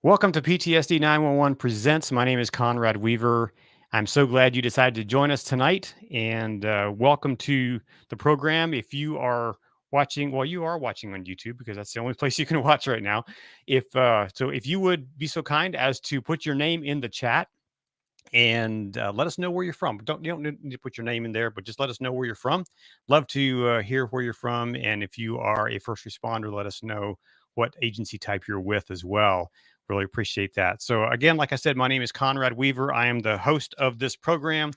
Welcome to PTSD 911 Presents. My name is Conrad Weaver. I'm so glad you decided to join us tonight, and welcome to the program. If you are watching, well, you are watching on YouTube because that's the only place you can watch right now. If you would be so kind as to put your name in the chat and let us know where you're from. You don't need to put your name in there, but just let us know where you're from. Love to hear where you're from, and if you are a first responder, let us know what agency type you're with as well. Really appreciate that. So again, like I said, my name is Conrad Weaver. I am the host of this program,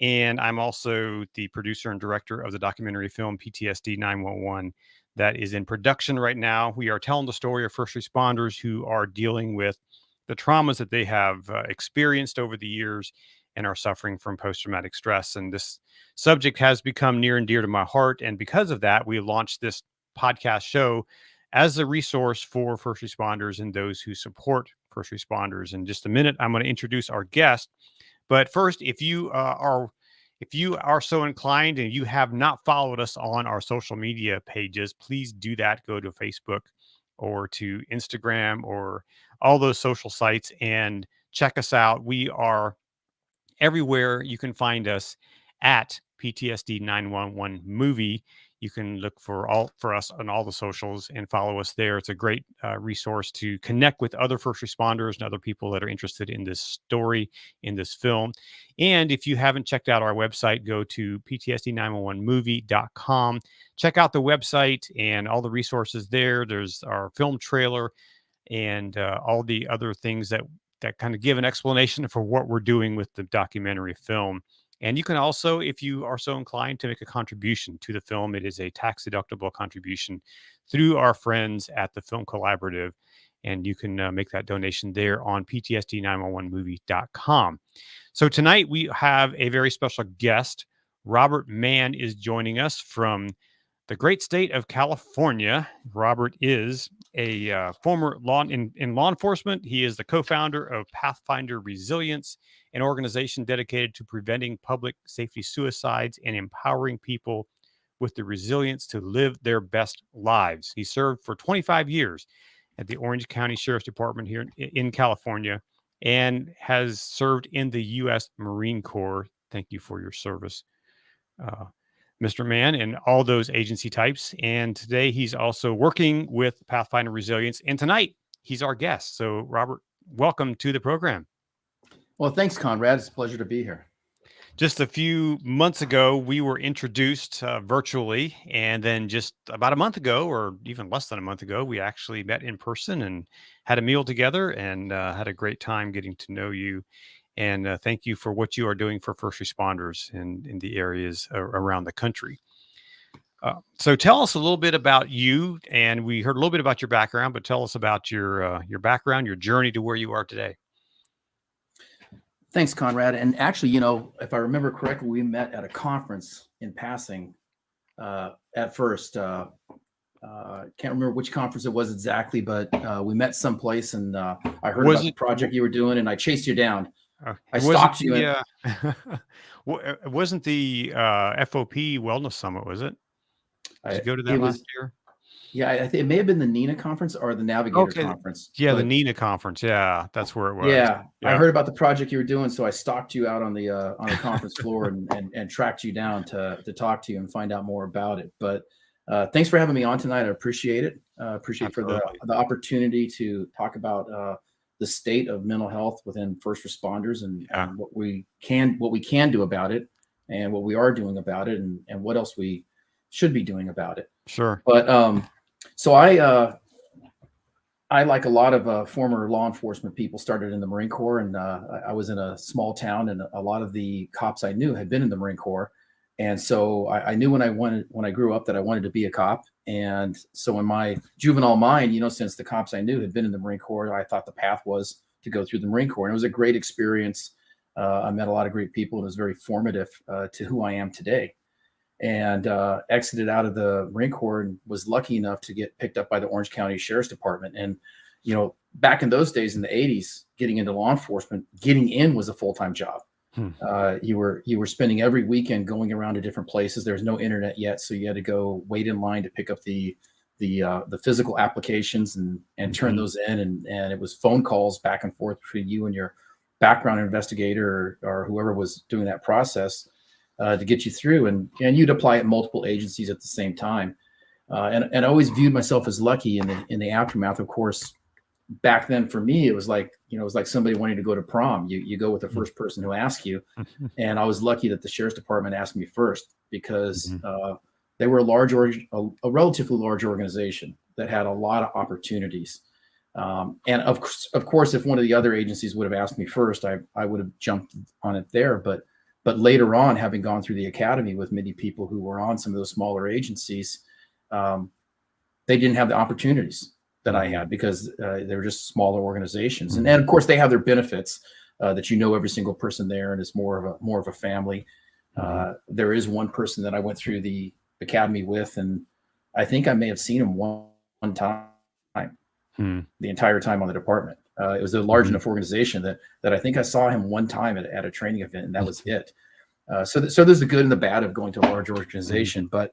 and I'm also the producer and director of the documentary film PTSD 911 that is in production right now. We are telling the story of first responders who are dealing with the traumas that they have experienced over the years and are suffering from post-traumatic stress. And this subject has become near and dear to my heart. And because of that, we launched this podcast show as a resource for first responders and those who support first responders. In just a minute, I'm going to introduce our guest. But first, if you are so inclined and you have not followed us on our social media pages, please do that. Go to Facebook or to Instagram or all those social sites and check us out. We are everywhere. You can find us at PTSD 911 movie. You can look for us on all the socials and follow us there. It's a great resource to connect with other first responders and other people that are interested in this story, in this film. And if you haven't checked out our website, go to ptsd911movie.com. Check out the website and all the resources there. There's our film trailer and all the other things that kind of give an explanation for what we're doing with the documentary film. And you can also, if you are so inclined, to make a contribution to the film. It is a tax-deductible contribution through our friends at the Film Collaborative. And you can make that donation there on ptsd911movie.com. So tonight we have a very special guest. Robert Mann is joining us from the great state of California. Robert is a former law enforcement. He is the co-founder of Pathfinder Resilience, an organization dedicated to preventing public safety suicides and empowering people with the resilience to live their best lives. He served for 25 years at the Orange County Sheriff's Department here in California and has served in the U.S. Marine Corps. Thank you for your service, Mr. Mann, and all those agency types. And today he's also working with Pathfinder Resilience. And tonight he's our guest. So, Robert, welcome to the program. Well, thanks, Conrad. It's a pleasure to be here. Just a few months ago, we were introduced virtually. And then just about a month ago, or even less than a month ago, we actually met in person and had a meal together and had a great time getting to know you. And thank you for what you are doing for first responders in the areas around the country. So tell us a little bit about you. And we heard a little bit about your background, but tell us about your background, your journey to where you are today. Thanks, Conrad. And actually, if I remember correctly, we met at a conference in passing at first. Can't remember which conference it was exactly, but we met someplace, and I heard about the project you were doing, and I chased you down. I stalked you. It wasn't the FOP Wellness Summit, was it? Did you go to that last year? Yeah, I think it may have been the NENA conference or the Navigator conference. Yeah, the NENA conference. Yeah, that's where it was. Yeah, I heard about the project you were doing, so I stalked you out on the conference floor and tracked you down to talk to you and find out more about it. But thanks for having me on tonight. I appreciate it. Appreciate for the opportunity to talk about the state of mental health within first responders and what we can do about it, and what we are doing about it, and what else we should be doing about it. Sure. But so I, like a lot of former law enforcement people, started in the Marine Corps, and I was in a small town, and a lot of the cops I knew had been in the Marine Corps, and so I knew when I grew up that I wanted to be a cop. And so in my juvenile mind, since the cops I knew had been in the Marine Corps, I thought the path was to go through the Marine Corps, and it was a great experience. I met a lot of great people, and it was very formative to who I am today. And exited out of the Marine Corps and was lucky enough to get picked up by the Orange County Sheriff's Department. And, back in those days in the 80s, getting into law enforcement, getting in was a full-time job. You were spending every weekend going around to different places. There was no internet yet, so you had to go wait in line to pick up the the physical applications and turn those in, and it was phone calls back and forth between you and your background investigator or whoever was doing that process to get you through, and you'd apply at multiple agencies at the same time. And I always viewed myself as lucky in the aftermath. Of course, back then for me, it was like, it was like somebody wanting to go to prom. You go with the first person who asks you. And I was lucky that the sheriff's department asked me first, because they were a relatively large organization that had a lot of opportunities. And of course, if one of the other agencies would have asked me first, I would have jumped on it there. But later on, having gone through the academy with many people who were on some of those smaller agencies, they didn't have the opportunities that I had, because they were just smaller organizations. And of course, they have their benefits, that every single person there, and it's more of a family. There is one person that I went through the academy with, and I think I may have seen him one time the entire time on the department. It was a large enough organization that I think I saw him one time at a training event, and that was it. So there's the good and the bad of going to a large organization. But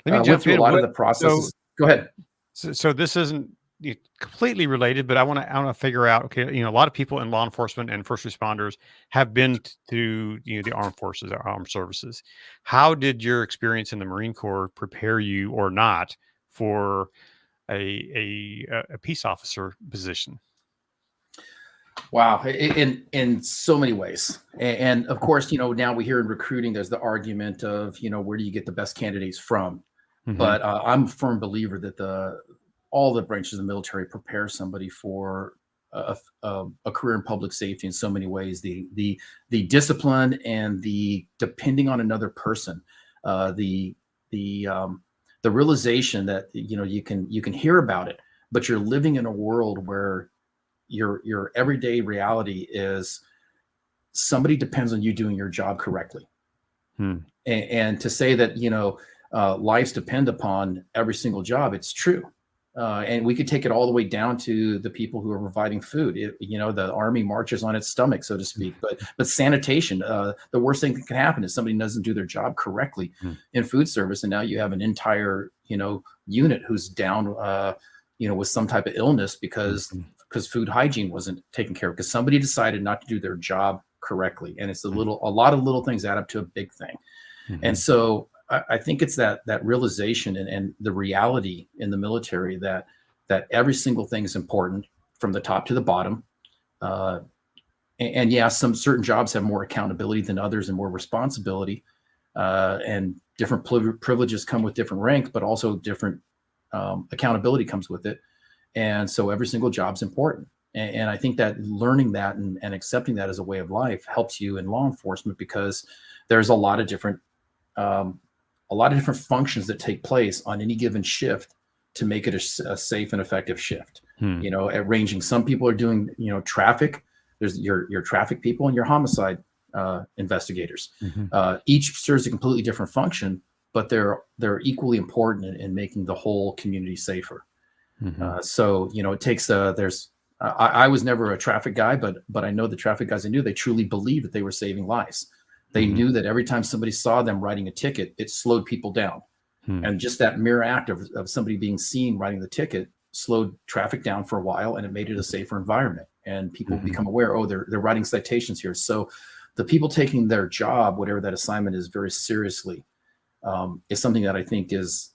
let me jump in. A lot of the processes. Go ahead. So this isn't completely related, but I want to figure out. Okay, a lot of people in law enforcement and first responders have been to the armed forces, or armed services. How did your experience in the Marine Corps prepare you, or not, for a peace officer position? Wow, in so many ways. And of course, now we hear in recruiting, there's the argument of, where do you get the best candidates from? But I'm a firm believer that all the branches of the military prepare somebody for a career in public safety in so many ways. The discipline and the depending on another person, the realization that you can hear about it, but you're living in a world where your everyday reality is somebody depends on you doing your job correctly. And to say that lives depend upon every single job, it's true. And we could take it all the way down to the people who are providing food. The Army marches on its stomach, so to speak. But sanitation, the worst thing that can happen is somebody doesn't do their job correctly in food service, and now you have an entire unit who's down with some type of illness because food hygiene wasn't taken care of, because somebody decided not to do their job correctly. And it's a lot of little things add up to a big thing. And so I think it's that realization and the reality in the military that every single thing is important from the top to the bottom. And yeah, some certain jobs have more accountability than others and more responsibility, and different privileges come with different rank, but also different accountability comes with it. And so every single job's important. And I think that learning that and accepting that as a way of life helps you in law enforcement, because there's a lot of different functions that take place on any given shift to make it a safe and effective shift. At ranging, some people are doing, traffic. There's your traffic people and your homicide investigators. Each serves a completely different function, but they're equally important in making the whole community safer. So, it takes, I was never a traffic guy, but I know the traffic guys I knew, they truly believed that they were saving lives. They knew that every time somebody saw them writing a ticket, it slowed people down. And just that mere act of somebody being seen writing the ticket slowed traffic down for a while, and it made it a safer environment. And people become aware, they're writing citations here. So the people taking their job, whatever that assignment is, very seriously, is something that I think is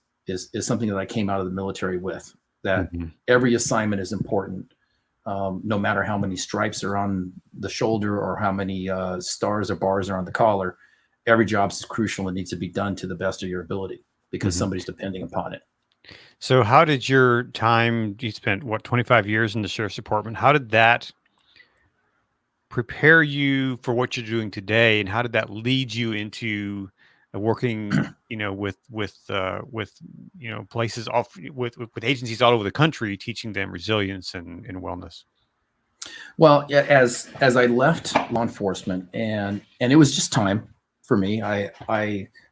something that I came out of the military with, that every assignment is important. No matter how many stripes are on the shoulder or how many stars or bars are on the collar, every job is crucial and needs to be done to the best of your ability, because somebody's depending upon it. So how did your time, you spent 25 years in the sheriff's department, how did that prepare you for what you're doing today? And how did that lead you into working, with places off with agencies all over the country, teaching them resilience and wellness? Well, yeah, as I left law enforcement, and it was just time for me. I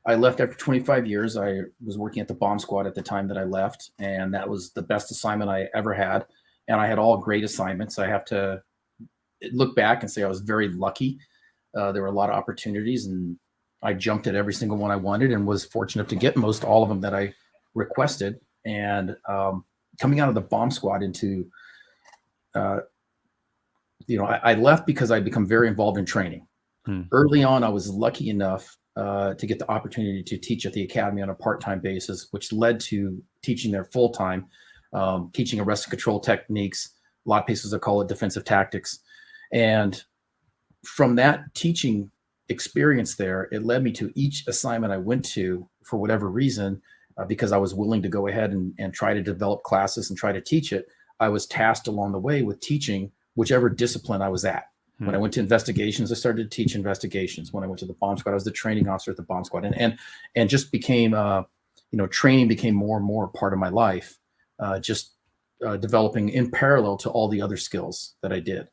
left after 25 years. I was working at the bomb squad at the time that I left, and that was the best assignment I ever had. And I had all great assignments. I have to look back and say I was very lucky. There were a lot of opportunities, and I jumped at every single one I wanted, and was fortunate to get all of them that I requested. And coming out of the bomb squad into, I left because I'd become very involved in training. Early on, I was lucky enough to get the opportunity to teach at the academy on a part-time basis, which led to teaching there full-time, teaching arrest and control techniques. A lot of places will call it defensive tactics. And from that teaching experience there, it led me to each assignment I went to for whatever reason, because I was willing to go ahead and try to develop classes and try to teach it. I was tasked along the way with teaching whichever discipline I was at. When I went to investigations, I started to teach investigations. When I went to the bomb squad, I was the training officer at the bomb squad, and just became, training became more and more part of my life, developing in parallel to all the other skills that I did.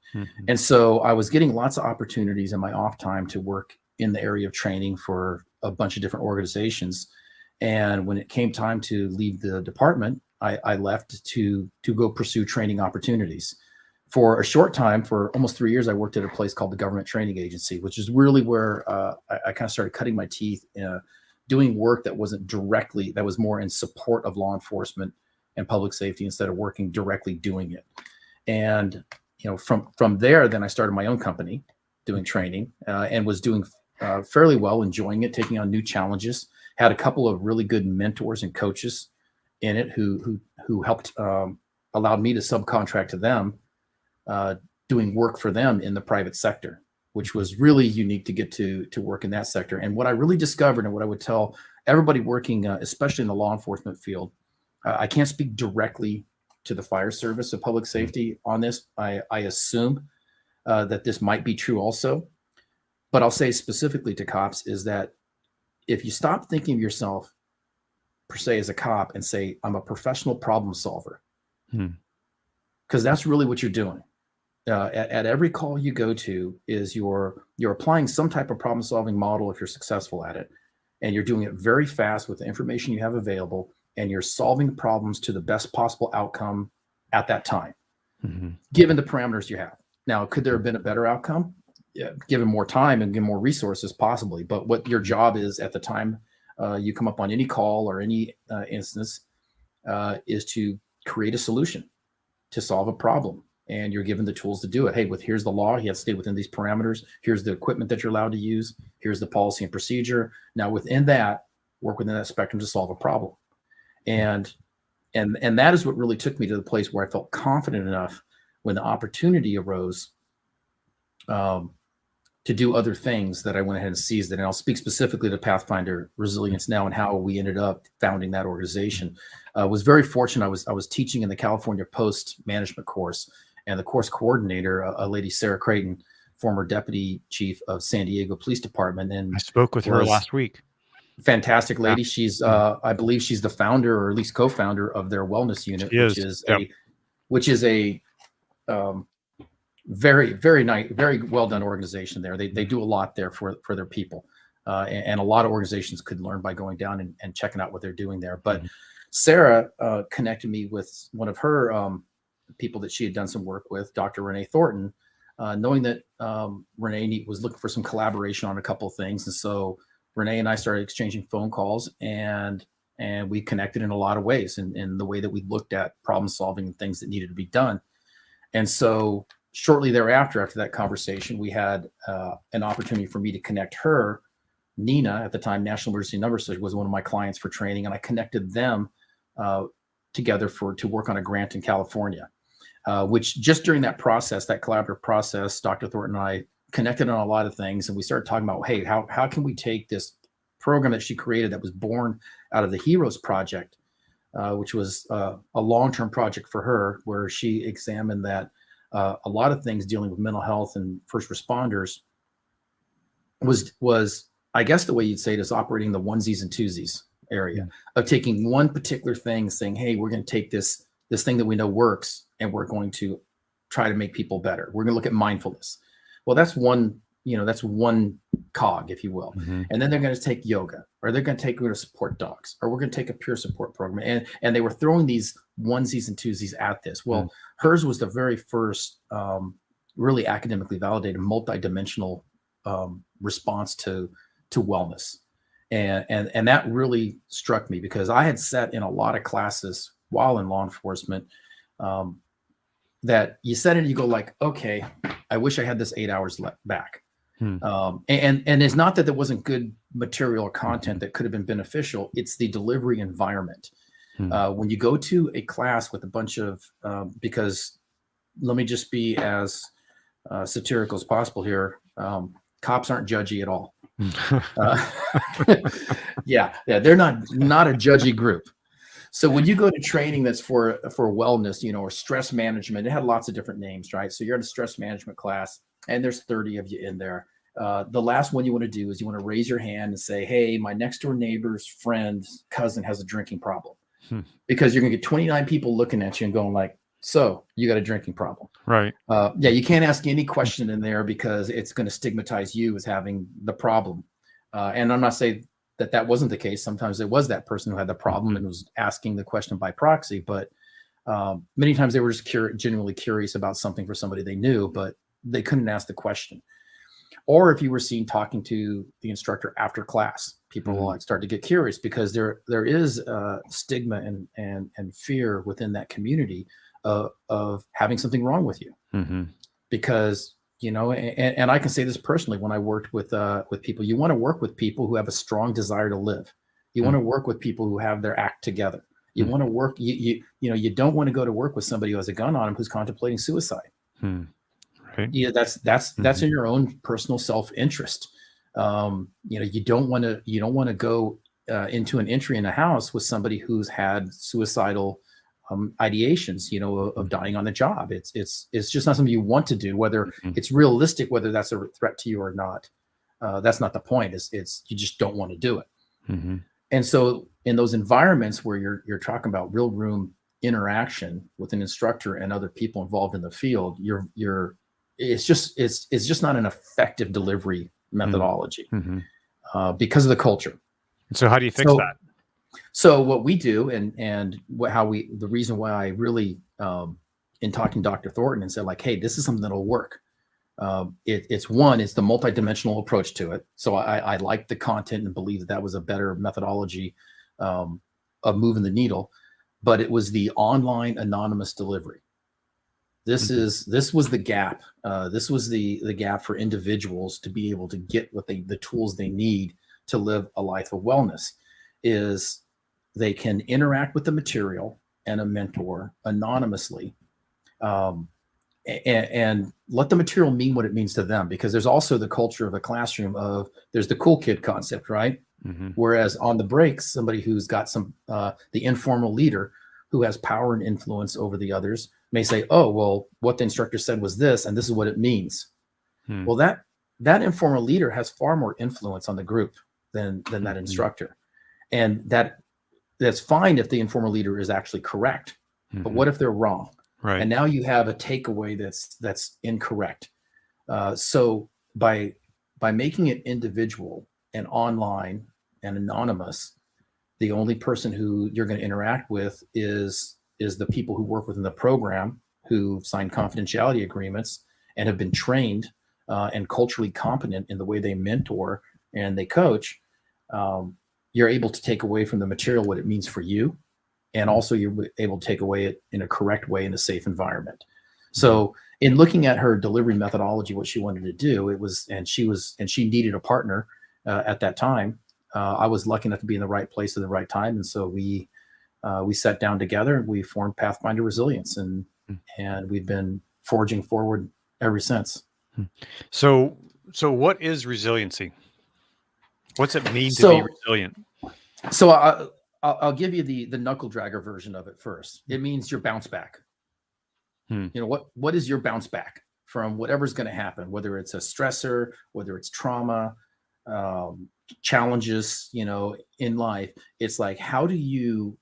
And so I was getting lots of opportunities in my off time to work in the area of training for a bunch of different organizations. And when it came time to leave the department, I left to go pursue training opportunities. For a short time, for almost 3 years, I worked at a place called the Government Training Agency, which is really where I kind of started cutting my teeth, doing work that wasn't directly, that was more in support of law enforcement and public safety instead of working directly doing it. And from there, then I started my own company doing training, and was doing fairly well, enjoying it, taking on new challenges. Had a couple of really good mentors and coaches in it who helped, allowed me to subcontract to them, doing work for them in the private sector, which was really unique to get to work in that sector. And what I really discovered, and what I would tell everybody working, especially in the law enforcement field, I can't speak directly to the fire service of public safety on this. I assume that this might be true also, but I'll say specifically to cops is that if you stop thinking of yourself per se as a cop and say, I'm a professional problem solver, because that's really what you're doing. At every call you go to is you're applying some type of problem solving model if you're successful at it, and you're doing it very fast with the information you have available, and you're solving problems to the best possible outcome at that time, given the parameters you have. Now, could there have been a better outcome? Yeah, given more time and given more resources, possibly. But what your job is at the time you come up on any call or any instance is to create a solution to solve a problem. And you're given the tools to do it. Hey, here's the law. You have to stay within these parameters. Here's the equipment that you're allowed to use. Here's the policy and procedure. Now, within that, work within that spectrum to solve a problem. And that is what really took me to the place where I felt confident enough when the opportunity arose to do other things, that I went ahead and seized it. And I'll speak specifically to Pathfinder Resilience now and how we ended up founding that organization. Was very fortunate. I was teaching in the California Post Management course, and the course coordinator, a lady, Sarah Creighton, former deputy chief of San Diego Police Department. And I spoke with her last week. Fantastic lady. She's, I believe she's the founder, or at least co-founder, of their wellness unit, which is a very, very nice, very well done organization there. They do a lot there for their people. And a lot of organizations could learn by going down and checking out what they're doing there. But Sarah connected me with one of her people that she had done some work with, Dr. Renee Thornton, knowing that Renee was looking for some collaboration on a couple of things. And so Renee and I started exchanging phone calls, and we connected in a lot of ways in the way that we looked at problem solving and things that needed to be done. And so shortly thereafter, after that conversation, we had an opportunity for me to connect her. NENA, at the time, National Emergency Number System, was one of my clients for training, and I connected them together to work on a grant in California, which just during that process, that collaborative process, Dr. Thornton and I connected on a lot of things, and we started talking about, hey, how can we take this program that she created that was born out of the HEROES Project, which was a long-term project for her, where she examined that a lot of things dealing with mental health and first responders was I guess the way you'd say it is operating the onesies and twosies area of taking one particular thing, saying, hey, we're going to take this thing that we know works, and we're going to try to make people better. We're going to look at mindfulness. Well, that's one cog, if you will. And then they're going to take yoga, or they're going to take support dogs, or we're going to take a peer support program. And they were throwing these onesies and twosies at this. Well, hers was the very first really academically validated multidimensional response to wellness. And that really struck me, because I had sat in a lot of classes while in law enforcement, that you sit in and you go like, okay, I wish I had this 8 hours back. And it's not that there wasn't good material or content that could have been beneficial. It's the delivery environment. When you go to a class with a bunch of, because let me just be as satirical as possible here. Cops aren't judgy at all. Yeah, they're not a judgy group. So when you go to training that's for wellness, or stress management, it had lots of different names, right? So you're in a stress management class, and there's 30 of you in there. The last one you want to do is you want to raise your hand and say, hey, my next door neighbor's friend's cousin has a drinking problem. Because you're going to get 29 people looking at you and going like, so you got a drinking problem. Right. Yeah, you can't ask any question in there, because it's going to stigmatize you as having the problem. And I'm not saying that wasn't the case. Sometimes it was that person who had the problem and was asking the question by proxy. But many times they were just genuinely curious about something for somebody they knew, but they couldn't ask the question. Or if you were seen talking to the instructor after class, people will start to get curious, because there is stigma and fear within that community of having something wrong with you. Because, and I can say this personally, when I worked with people, you want to work with people who have a strong desire to live. You want to work with people who have their act together. You want to work, you don't want to go to work with somebody who has a gun on him who's contemplating suicide. Right. Yeah, that's in your own personal self-interest. You don't want to go into an entry in a house with somebody who's had suicidal ideations, of dying on the job. It's just not something you want to do, whether it's realistic, whether that's a threat to you or not. That's not the point. It's you just don't want to do it. And so in those environments where you're talking about real room interaction with an instructor and other people involved in the field, it's just not an effective delivery methodology because of the culture. So how do you fix that? So what we do, and the reason why I really, in talking to Dr. Thornton and said like, hey, this is something that'll work. It's the multidimensional approach to it. So I liked the content and believed that was a better methodology of moving the needle, but it was the online anonymous delivery. This was the gap. This was the gap for individuals to be able to get the tools they need to live a life of wellness. Is they can interact with the material and a mentor anonymously, and let the material mean what it means to them. Because there's also the culture of a classroom there's the cool kid concept, right? Whereas on the breaks, somebody who's got the informal leader who has power and influence over the others may say, oh, well, what the instructor said was this, and this is what it means. Well, that informal leader has far more influence on the group than that instructor. And that's fine if the informal leader is actually correct, but what if they're wrong? Right. And now you have a takeaway that's incorrect. So by making it individual and online and anonymous, the only person who you're going to interact with is the people who work within the program, who signed confidentiality agreements and have been trained and culturally competent in the way they mentor and they coach. You're able to take away from the material what it means for you, and also you're able to take away it in a correct way in a safe environment. So in looking at her delivery methodology, what she wanted to do, and she needed a partner at that time. I was lucky enough to be in the right place at the right time, and so we sat down together and we formed Pathfinder Resilience, and we've been forging forward ever since. So what is resiliency? What's it mean to be resilient? So I'll give you the knuckle dragger version of it first. It means your bounce back. What is your bounce back from whatever's going to happen, whether it's a stressor, whether it's trauma, challenges, in life. It's like,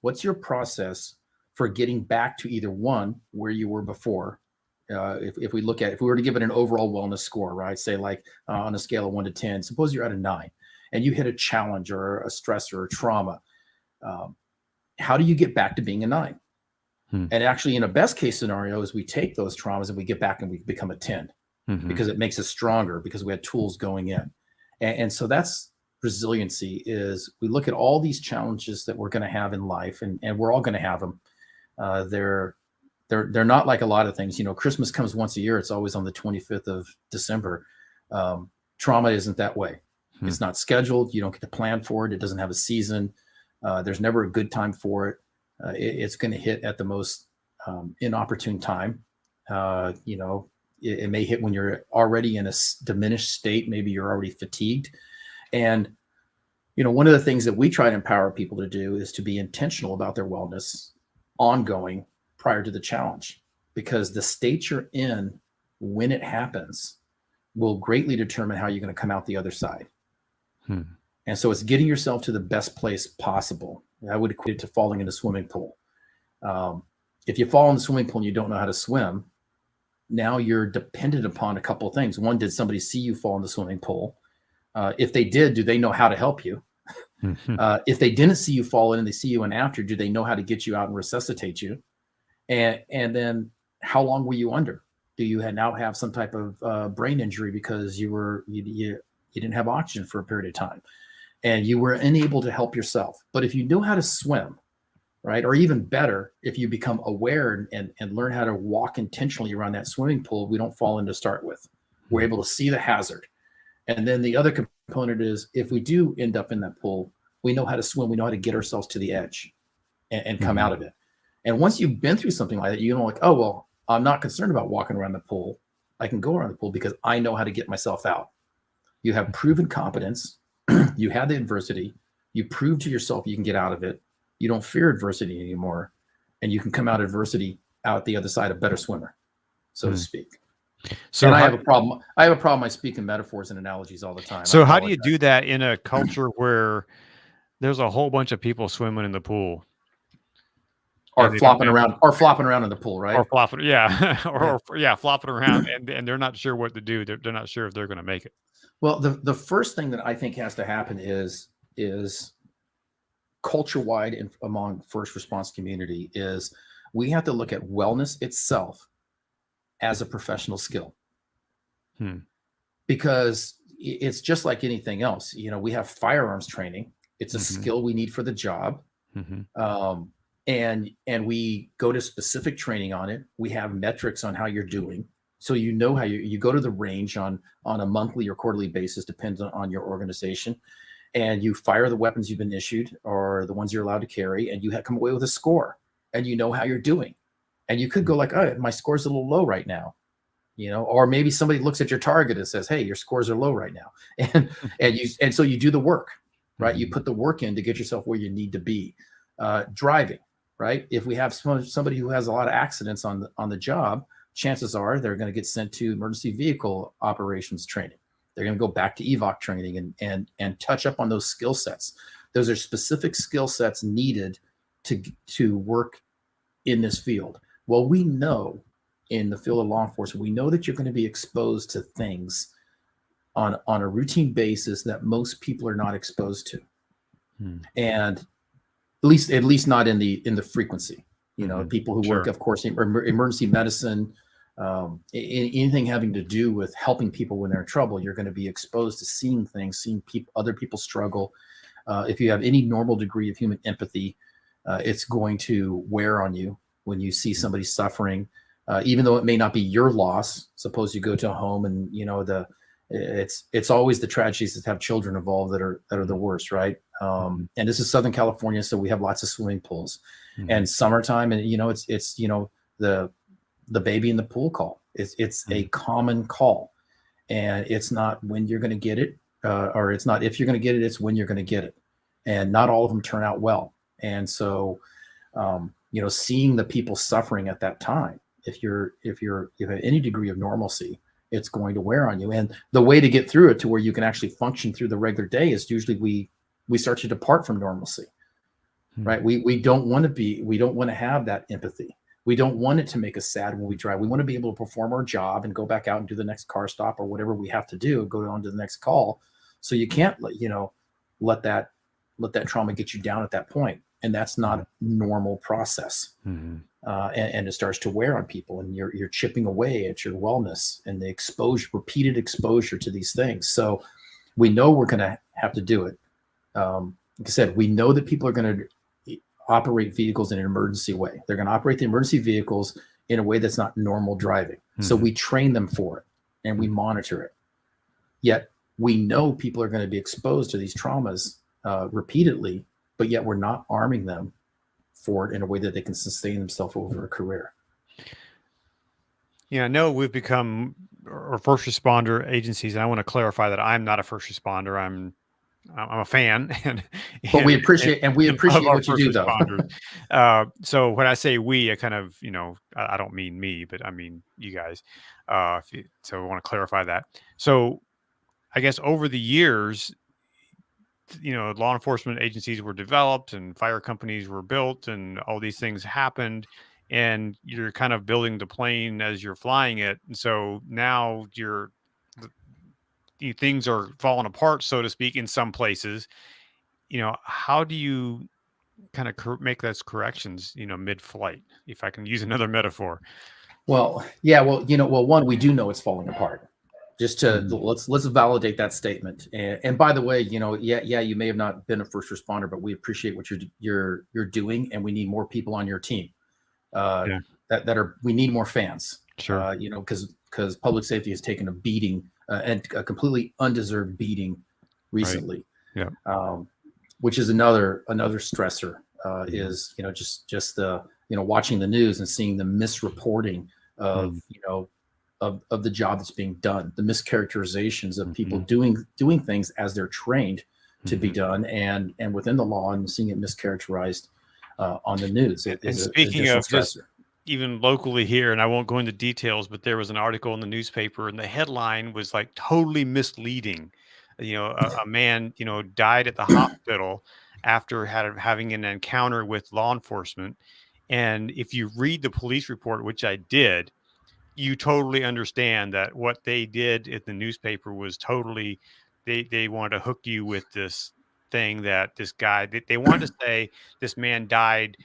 what's your process for getting back to either one, where you were before? If we were to give it an overall wellness score, right? Say like on a scale of 1 to 10, suppose you're at a 9 and you hit a challenge or a stressor or trauma. How do you get back to being a 9? And actually, in a best case scenario, is we take those traumas and we get back and we become a 10 because it makes us stronger, because we had tools going in. And so that's resiliency is we look at all these challenges that we're going to have in life, and we're all going to have them. They're not like a lot of things. Christmas comes once a year. It's always on the 25th of December. Trauma isn't that way. It's not scheduled. You don't get to plan for it. It doesn't have a season. There's never a good time for it. It's going to hit at the most inopportune time. It may hit when you're already in a diminished state. Maybe you're already fatigued. And, one of the things that we try to empower people to do is to be intentional about their wellness ongoing prior to the challenge, because the state you're in when it happens will greatly determine how you're going to come out the other side. And so it's getting yourself to the best place possible. I would equate it to falling in a swimming pool. If you fall in the swimming pool and you don't know how to swim, now you're dependent upon a couple of things. One, did somebody see you fall in the swimming pool? If they did, do they know how to help you? If they didn't see you fall in and they see you in after, do they know how to get you out and resuscitate you? And then how long were you under? Do you now have some type of brain injury because you didn't have oxygen for a period of time and you were unable to help yourself? But if you know how to swim, right, or even better, if you become aware and learn how to walk intentionally around that swimming pool, we don't fall in to start with. We're able to see the hazard. And then the other component is, if we do end up in that pool, we know how to swim. We know how to get ourselves to the edge and come out of it. And once you've been through something like that, you know, like, oh, well, I'm not concerned about walking around the pool. I can go around the pool because I know how to get myself out. You have proven competence. You had the adversity. You prove to yourself you can get out of it. You don't fear adversity anymore. And you can come out of adversity out the other side a better swimmer, so to speak. So and I have a problem. I speak in metaphors and analogies all the time. So how do you do that in a culture where there's a whole bunch of people swimming in the pool? Or flopping around in the pool, right? Or flopping, yeah. Flopping around, and they're not sure what to do. They're not sure if they're going to make it. Well, the first thing that I think has to happen is culture-wide and among first response community is we have to look at wellness itself as a professional skill. Because it's just like anything else. You know, we have firearms training. It's a skill we need for the job. And we go to specific training on it. We have metrics on how you're doing. So you know how you go to the range on a monthly or quarterly basis, depends on your organization. And you fire the weapons you've been issued or the ones you're allowed to carry, and you come away with a score, and you know how you're doing. And you could go like, oh, my score's a little low right now, you know, or maybe somebody looks at your target and says, hey, your scores are low right now. And so you do the work, right? You put the work in to get yourself where you need to be. Driving, right? If we have somebody who has a lot of accidents on the job, chances are they're going to get sent to emergency vehicle operations training. They're going to go back to EVOC training and touch up on those skill sets. Those are specific skill sets needed to work in this field. Well, we know in the field of law enforcement, we know that you're going to be exposed to things on a routine basis that most people are not exposed to. And at least not in the frequency. You know, people who work, of course, in emergency medicine, anything having to do with helping people when they're in trouble, you're going to be exposed to seeing things, seeing other people struggle. If you have any normal degree of human empathy, it's going to wear on you when you see somebody suffering, even though it may not be your loss. Suppose you go to a home and, you know, it's always the tragedies that have children involved that are the worst, right? And this is Southern California, so we have lots of swimming pools. And summertime, and you know, it's you know, the baby in the pool call. It's a common call, and it's not when you're going to get it, or it's not if you're going to get it. It's when you're going to get it, and not all of them turn out well. And so, you know, seeing the people suffering at that time, if you have any degree of normalcy, it's going to wear on you. And the way to get through it to where you can actually function through the regular day is usually we start to depart from normalcy, right? We don't want to have that empathy. We don't want it to make us sad when we drive. We want to be able to perform our job and go back out and do the next car stop or whatever we have to do, go on to the next call. So you can't let that trauma get you down at that point. And that's not a normal process. And it starts to wear on people, and you're chipping away at your wellness and the repeated exposure to these things. So We know we're going to have to do it. Like I said, we know that people are going to operate vehicles in an emergency way. They're going to operate the emergency vehicles in a way that's not normal driving. So we train them for it and we monitor it. Yet we know people are going to be exposed to these traumas repeatedly, but yet we're not arming them for it in a way that they can sustain themselves over a career. Yeah, I know we've become or first responder agencies, and I want to clarify that I'm not a first responder. I'm a fan, But we and, appreciate and of what you our do, first though. responders. So when I say we, I kind of, I don't mean me, but I mean you guys. So I want to clarify that. So I guess over the years, law enforcement agencies were developed and fire companies were built and all these things happened, and you're kind of building the plane as you're flying it. And so now things are falling apart, so to speak, in some places. How do you kind of make those corrections, mid-flight, if I can use another metaphor? Well, yeah, one, we do know it's falling apart. Just to let's validate that statement. And by the way, you may have not been a first responder, but we appreciate what you're doing, and we need more people on your team. Yeah. We need more fans. Sure. Because public safety has taken a beating, and a completely undeserved beating recently. Right. Yeah. Which is another stressor. Is just the watching the news and seeing the misreporting of of the job that's being done, the mischaracterizations of people doing things as they're trained to be done, and within the law, and seeing it mischaracterized on the news. And speaking of just even locally here, and I won't go into details, but there was an article in the newspaper, and the headline was like totally misleading. A man, died at the hospital after having an encounter with law enforcement. And if you read the police report, which I did, you totally understand that what they did at the newspaper was totally, they wanted to hook you with this thing that this guy, they wanted to say this man died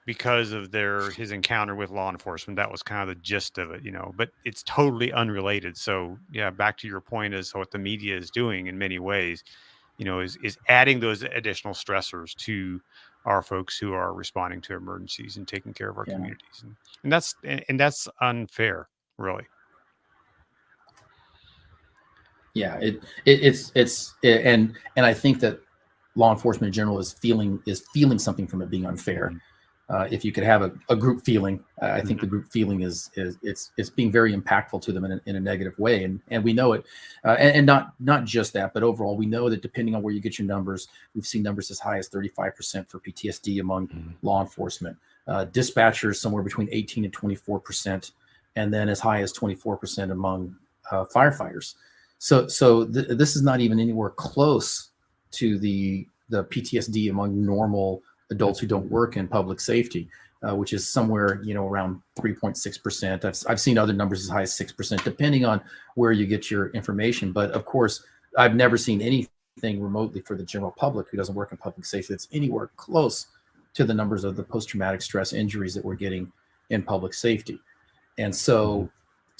because of his encounter with law enforcement. That was kind of the gist of it, but it's totally unrelated. So yeah, back to your point is what the media is doing in many ways, is adding those additional stressors to our folks who are responding to emergencies and taking care of our communities. And that's unfair, really. Yeah, and I think that law enforcement in general is feeling something from it being unfair. If you could have a group feeling, I think the group feeling is it's being very impactful to them in a negative way, and we know it, and not just that, but overall we know that depending on where you get your numbers, we've seen numbers as high as 35% for PTSD among law enforcement, dispatchers somewhere between 18 and 24%, and then as high as 24% among firefighters. So this is not even anywhere close to the PTSD among normal adults who don't work in public safety, which is somewhere around 3.6%. I've seen other numbers as high as 6%, depending on where you get your information. But of course, I've never seen anything remotely for the general public who doesn't work in public safety that's anywhere close to the numbers of the post-traumatic stress injuries that we're getting in public safety. And so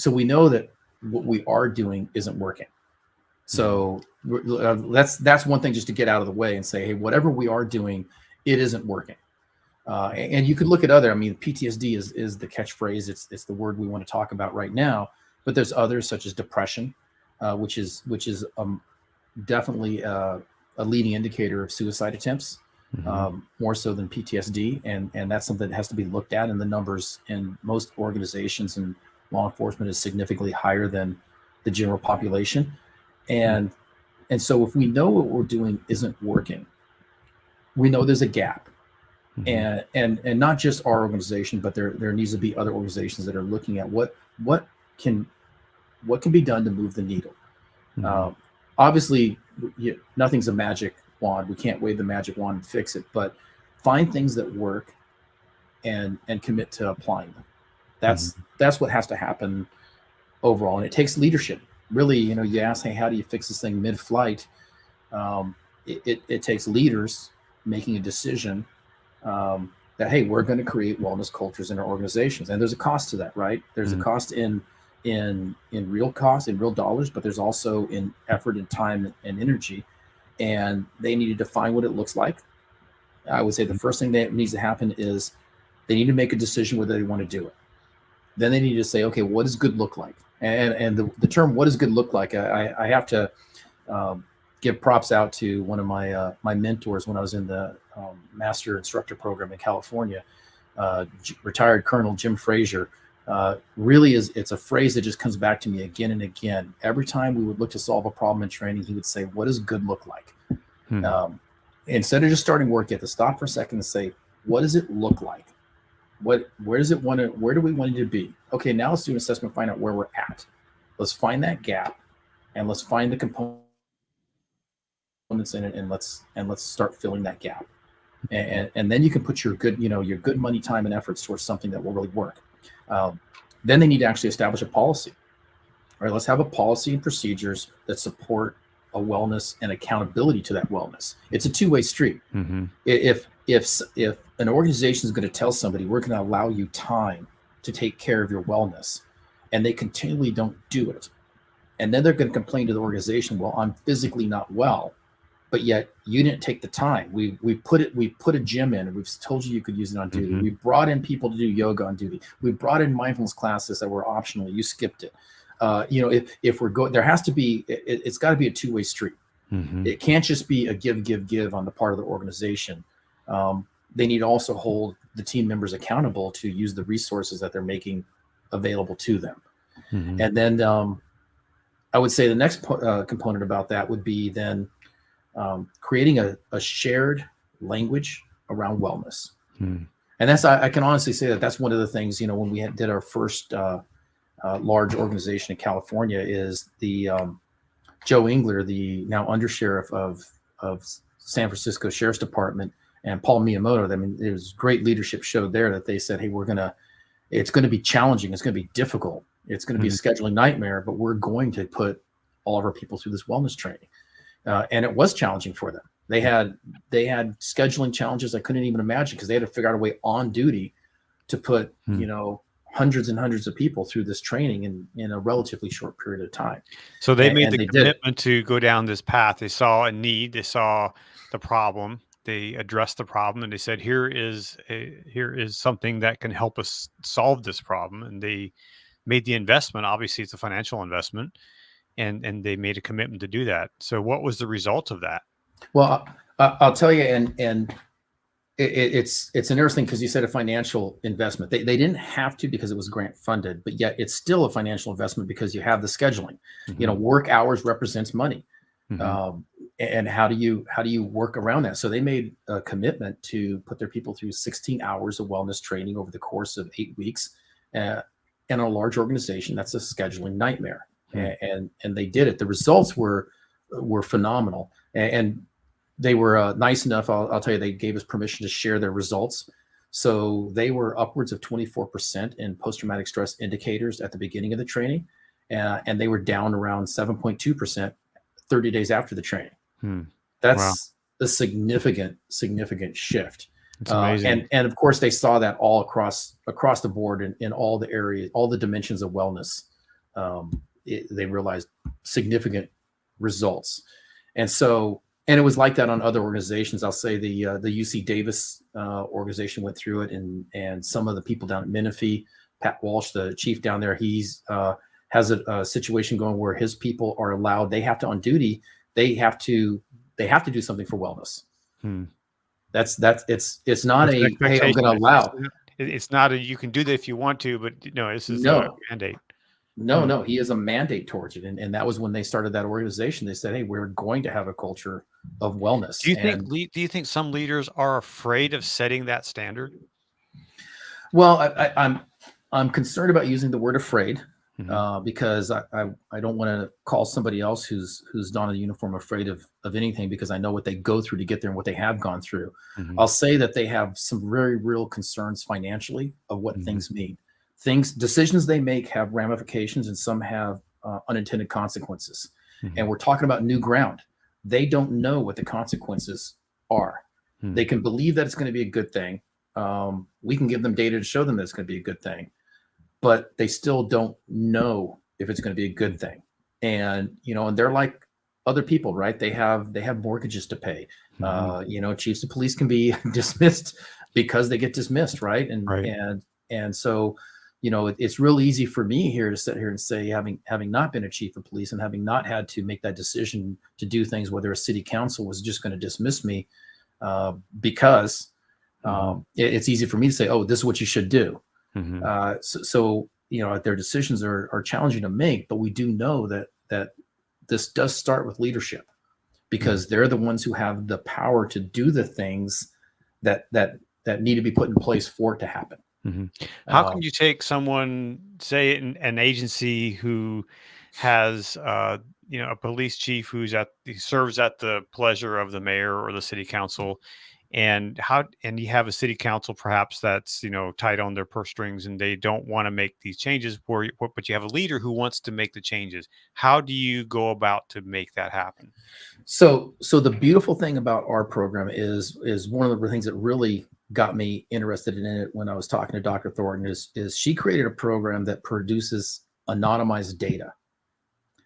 we know that what we are doing isn't working. So that's one thing just to get out of the way and say, hey, whatever we are doing, it isn't working. And you could look at PTSD is the catchphrase. It's the word we want to talk about right now. But there's others such as depression, which is definitely a leading indicator of suicide attempts, more so than PTSD. And that's something that has to be looked at. And the numbers in most organizations and law enforcement is significantly higher than the general population. And so if we know what we're doing isn't working, we know there's a gap, and not just our organization, but there needs to be other organizations that are looking at what can be done to move the needle. Obviously, nothing's a magic wand. We can't wave the magic wand and fix it, but find things that work and commit to applying them. That's what has to happen overall, and it takes leadership. Really, you ask, hey, how do you fix this thing mid-flight? It takes leaders making a decision that, hey, we're going to create wellness cultures in our organizations. And there's a cost to that, right? There's a cost in in real cost, in real dollars, but there's also in effort and time and energy. And they need to define what it looks like. I would say the first thing that needs to happen is they need to make a decision whether they want to do it. Then they need to say, okay, what does good look like? And the term "what does good look like," I have to give props out to one of my mentors when I was in the Master Instructor program in California, retired Colonel Jim Frazier. Really it's a phrase that just comes back to me again and again. Every time we would look to solve a problem in training, he would say, "What does good look like?" Instead of just starting work, you have to stop for a second and say, "What does it look like? Where do we want it to be? Okay, now let's do an assessment, find out where we're at. Let's find that gap, and let's find the components in it, and let's start filling that gap. And then you can put your good money, time, and efforts towards something that will really work. Then they need to actually establish a policy. All right, let's have a policy and procedures that support a wellness and accountability to that wellness. It's a two-way street. If an organization is going to tell somebody, we're going to allow you time to take care of your wellness, and they continually don't do it, and then they're going to complain to the organization, well, I'm physically not well, but yet you didn't take the time. We put a gym in, and we've told you could use it on duty. We brought in people to do yoga on duty. We brought in mindfulness classes that were optional. You skipped it. If we're going, there has to be, it's got to be a two-way street. It can't just be a give on the part of the organization. They need to also hold the team members accountable to use the resources that they're making available to them. And then I would say the next component about that would be then creating a shared language around wellness. And that's, I can honestly say that that's one of the things, when we did our first large organization in California, is the Joe Engler, the now undersheriff of San Francisco Sheriff's Department, and Paul Miyamoto. I mean, it was great leadership showed there that they said, hey, it's going to be challenging. It's going to be difficult. It's going to be a scheduling nightmare, but we're going to put all of our people through this wellness training. And it was challenging for them. They had scheduling challenges I couldn't even imagine, because they had to figure out a way on duty to put, hundreds and hundreds of people through this training in a relatively short period of time. So they made the commitment to go down this path. They saw a need, they saw the problem, they addressed the problem, and they said, here is something that can help us solve this problem. And they made the investment. Obviously, it's a financial investment, and they made a commitment to do that. So what was the result of that? Well, I'll tell you, and it's interesting because you said a financial investment. They didn't have to, because it was grant funded, but yet it's still a financial investment because you have the scheduling. Work hours represents money. And how do you work around that? So they made a commitment to put their people through 16 hours of wellness training over the course of 8 weeks. In a large organization, that's a scheduling nightmare. And they did it. The results were phenomenal. And they were nice enough. I'll tell you, they gave us permission to share their results. So they were upwards of 24% in post-traumatic stress indicators at the beginning of the training. And they were down around 7.2% 30 days after the training. That's a significant shift. It's amazing. And of course, they saw that all across the board in all the areas, all the dimensions of wellness. They realized significant results. And it was like that on other organizations. I'll say the UC Davis organization went through it, and some of the people down at Menifee, Pat Walsh, the chief down there, he's has a situation going where his people are allowed. They have to, on duty, they have to do something for wellness. It's not a, hey, I'm going to allow. It's not a, you can do that if you want to, but this is a mandate. No, he has a mandate towards it. And that was when they started that organization. They said, hey, we're going to have a culture of wellness. Do you think some leaders are afraid of setting that standard? Well, I'm concerned about using the word afraid, because I don't want to call somebody else who's donned a uniform afraid of anything, because I know what they go through to get there and what they have gone through. I'll say that they have some very real concerns financially of what things mean. Decisions they make have ramifications, and some have unintended consequences. And we're talking about new ground. They don't know what the consequences are. They can believe that it's going to be a good thing. We can give them data to show them that it's going to be a good thing. but they still don't know if it's going to be a good thing. And, and they're like other people, right? They have mortgages to pay. Chiefs of police can be dismissed because they get dismissed, right? Right. And so, it's real easy for me here to sit here and say, having not been a chief of police and having not had to make that decision to do things, whether a city council was just going to dismiss me, because it's easy for me to say, oh, this is what you should do. So their decisions are challenging to make, but we do know that this does start with leadership, because they're the ones who have the power to do the things that need to be put in place for it to happen. How can you take someone, say an agency who has a police chief who serves at the pleasure of the mayor or the city council, and you have a city council perhaps that's tight on their purse strings and they don't want to make these changes, but you have a leader who wants to make the changes. How do you go about to make that happen? So the beautiful thing about our program is one of the things that really got me interested in it when I was talking to Dr. Thornton is she created a program that produces anonymized data.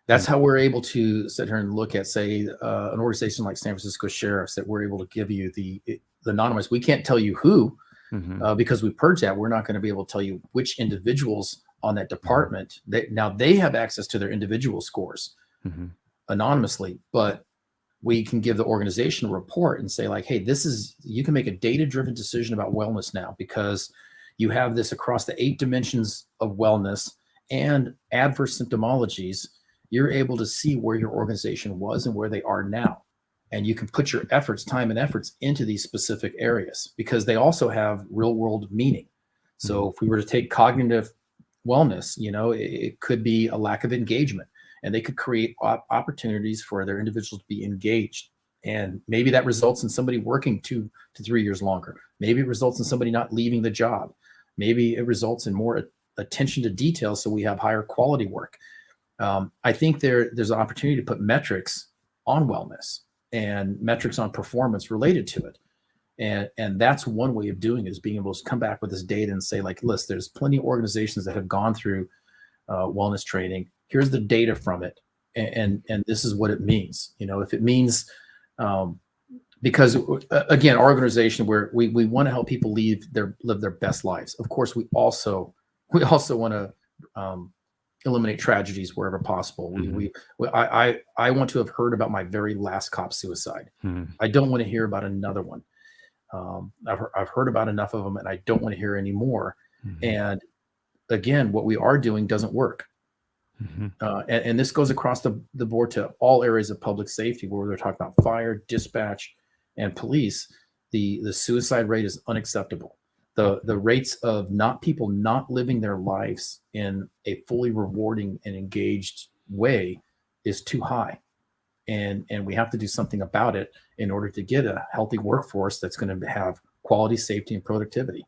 That's how we're able to sit here and look at, say, an organization like San Francisco Sheriff's, that we're able to give you the anonymized. We can't tell you who, because we purge that. We're not going to be able to tell you which individuals on that department. Now they have access to their individual scores anonymously, but we can give the organization a report and say, like, hey, you can make a data-driven decision about wellness now, because you have this across the 8 dimensions of wellness and adverse symptomologies. You're able to see where your organization was and where they are now. And you can put your time and efforts into these specific areas, because they also have real world meaning. So if we were to take cognitive wellness, it could be a lack of engagement, and they could create opportunities for their individuals to be engaged. And maybe that results in somebody working 2 to 3 years longer. Maybe it results in somebody not leaving the job. Maybe it results in more attention to detail, so we have higher quality work. I think there's an opportunity to put metrics on wellness and metrics on performance related to it. And that's one way of doing it, is being able to come back with this data and say, like, listen, there's plenty of organizations that have gone through wellness training. Here's the data from it. And this is what it means. If it means, because again, our organization, where we want to help people live their best lives. Of course, we also want to eliminate tragedies wherever possible. I want to have heard about my very last cop suicide. I don't want to hear about another one. I've heard about enough of them, and I don't want to hear any more. And again, what we are doing doesn't work. And this goes across the board to all areas of public safety, where they're talking about fire, dispatch, and police. The suicide rate is unacceptable. The rates of people not living their lives in a fully rewarding and engaged way is too high. And we have to do something about it in order to get a healthy workforce that's going to have quality, safety, and productivity.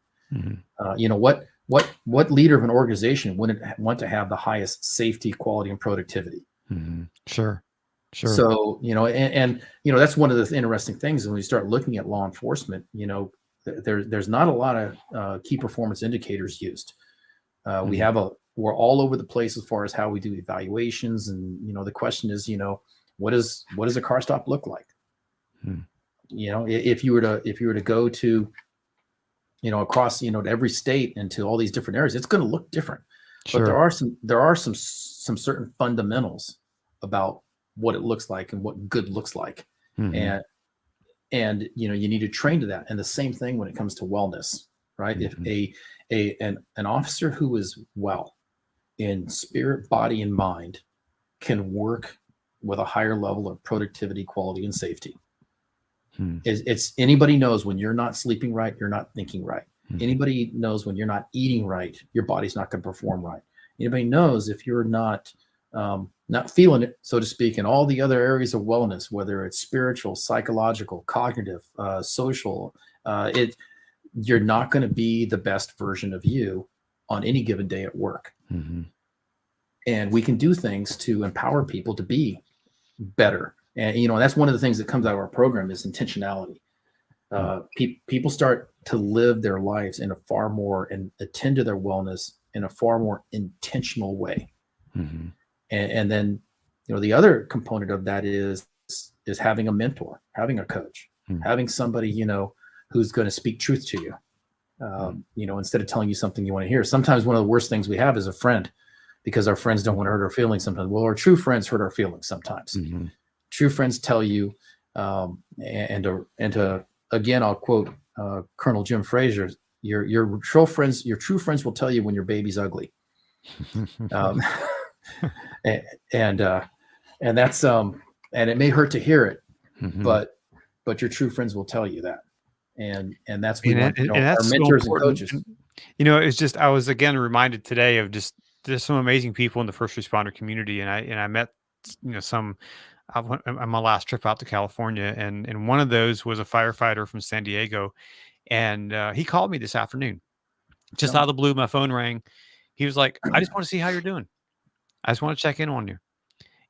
What leader of an organization wouldn't want to have the highest safety, quality, and productivity? Sure. So, and that's one of the interesting things when we start looking at law enforcement. There's not a lot of key performance indicators used. We're all over the place as far as how we do evaluations, and the question is, what does a car stop look like? If you were to go to across to every state and to all these different areas, it's going to look different. But there are some certain fundamentals about what it looks like and what good looks like, and you need to train to that. And the same thing when it comes to wellness, right? If an officer who is well in spirit, body, and mind can work with a higher level of productivity, quality, and safety. It's anybody knows when you're not sleeping right, you're not thinking right. Anybody knows when you're not eating right, your body's not going to perform right. Anybody knows if you're not feeling it, so to speak, in all the other areas of wellness, whether it's spiritual, psychological, cognitive, social, you're not going to be the best version of you on any given day at work. And we can do things to empower people to be better. And, that's one of the things that comes out of our program is intentionality. People start to live their lives in a far more and attend to their wellness in a far more intentional way. Mm-hmm. And then, the other component of that is having a mentor, having a coach, Mm-hmm. having somebody, who's going to speak truth to you. Instead of telling you something you want to hear. Sometimes one of the worst things we have is a friend, because our friends don't want to hurt our feelings sometimes. Well, our true friends hurt our feelings sometimes. Mm-hmm. True friends tell you, again, I'll quote Colonel Jim Fraser, your true friends will tell you when your baby's ugly. And that's and it may hurt to hear it, Mm-hmm. but your true friends will tell you that. And that's we And, want, and that's our so mentors and important. coaches. And, it's just, I was again reminded today of just there's some amazing people in the first responder community, and I met some on my last trip out to California, and one of those was a firefighter from San Diego, and he called me this afternoon, just out of the blue. My phone rang. He was like, "I just want to see how you're doing. I just want to check in on you."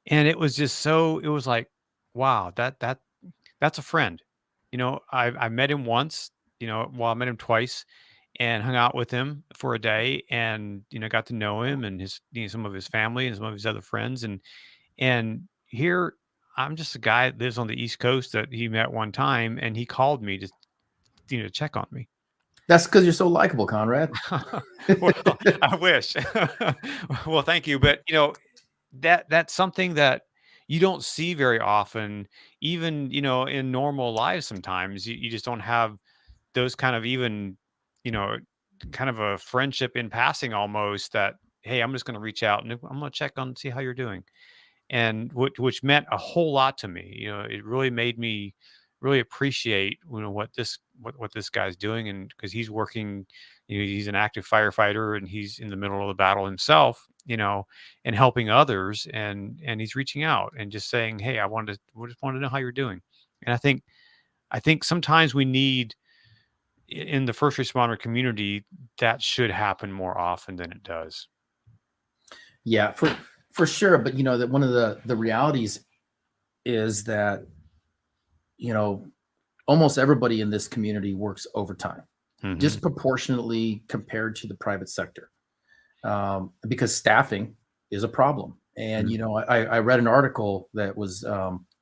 And it was just it was like, wow, that's a friend. I met him once. I met him twice, and hung out with him for a day, and got to know him and his some of his family and some of his other friends, and here I'm just a guy that lives on the East Coast that he met one time, and he called me to check on me. That's because you're so likable, Conrad. Well, I wish. Well, thank you, but that's something that you don't see very often, even in normal lives. Sometimes you just don't have those kind of, even you know kind of a friendship in passing almost, that hey, I'm just going to reach out and I'm going to check on, see how you're doing, and which meant a whole lot to me. It really made me really appreciate what this guy's doing, and because he's working, he's an active firefighter, and he's in the middle of the battle himself, and helping others, and he's reaching out and just saying, hey, we just want to know how you're doing. And I think sometimes we need, in the first responder community, that should happen more often than it does. Yeah, for sure. But that one of the realities is that almost everybody in this community works overtime, Mm-hmm. disproportionately compared to the private sector, because staffing is a problem. And I read an article that was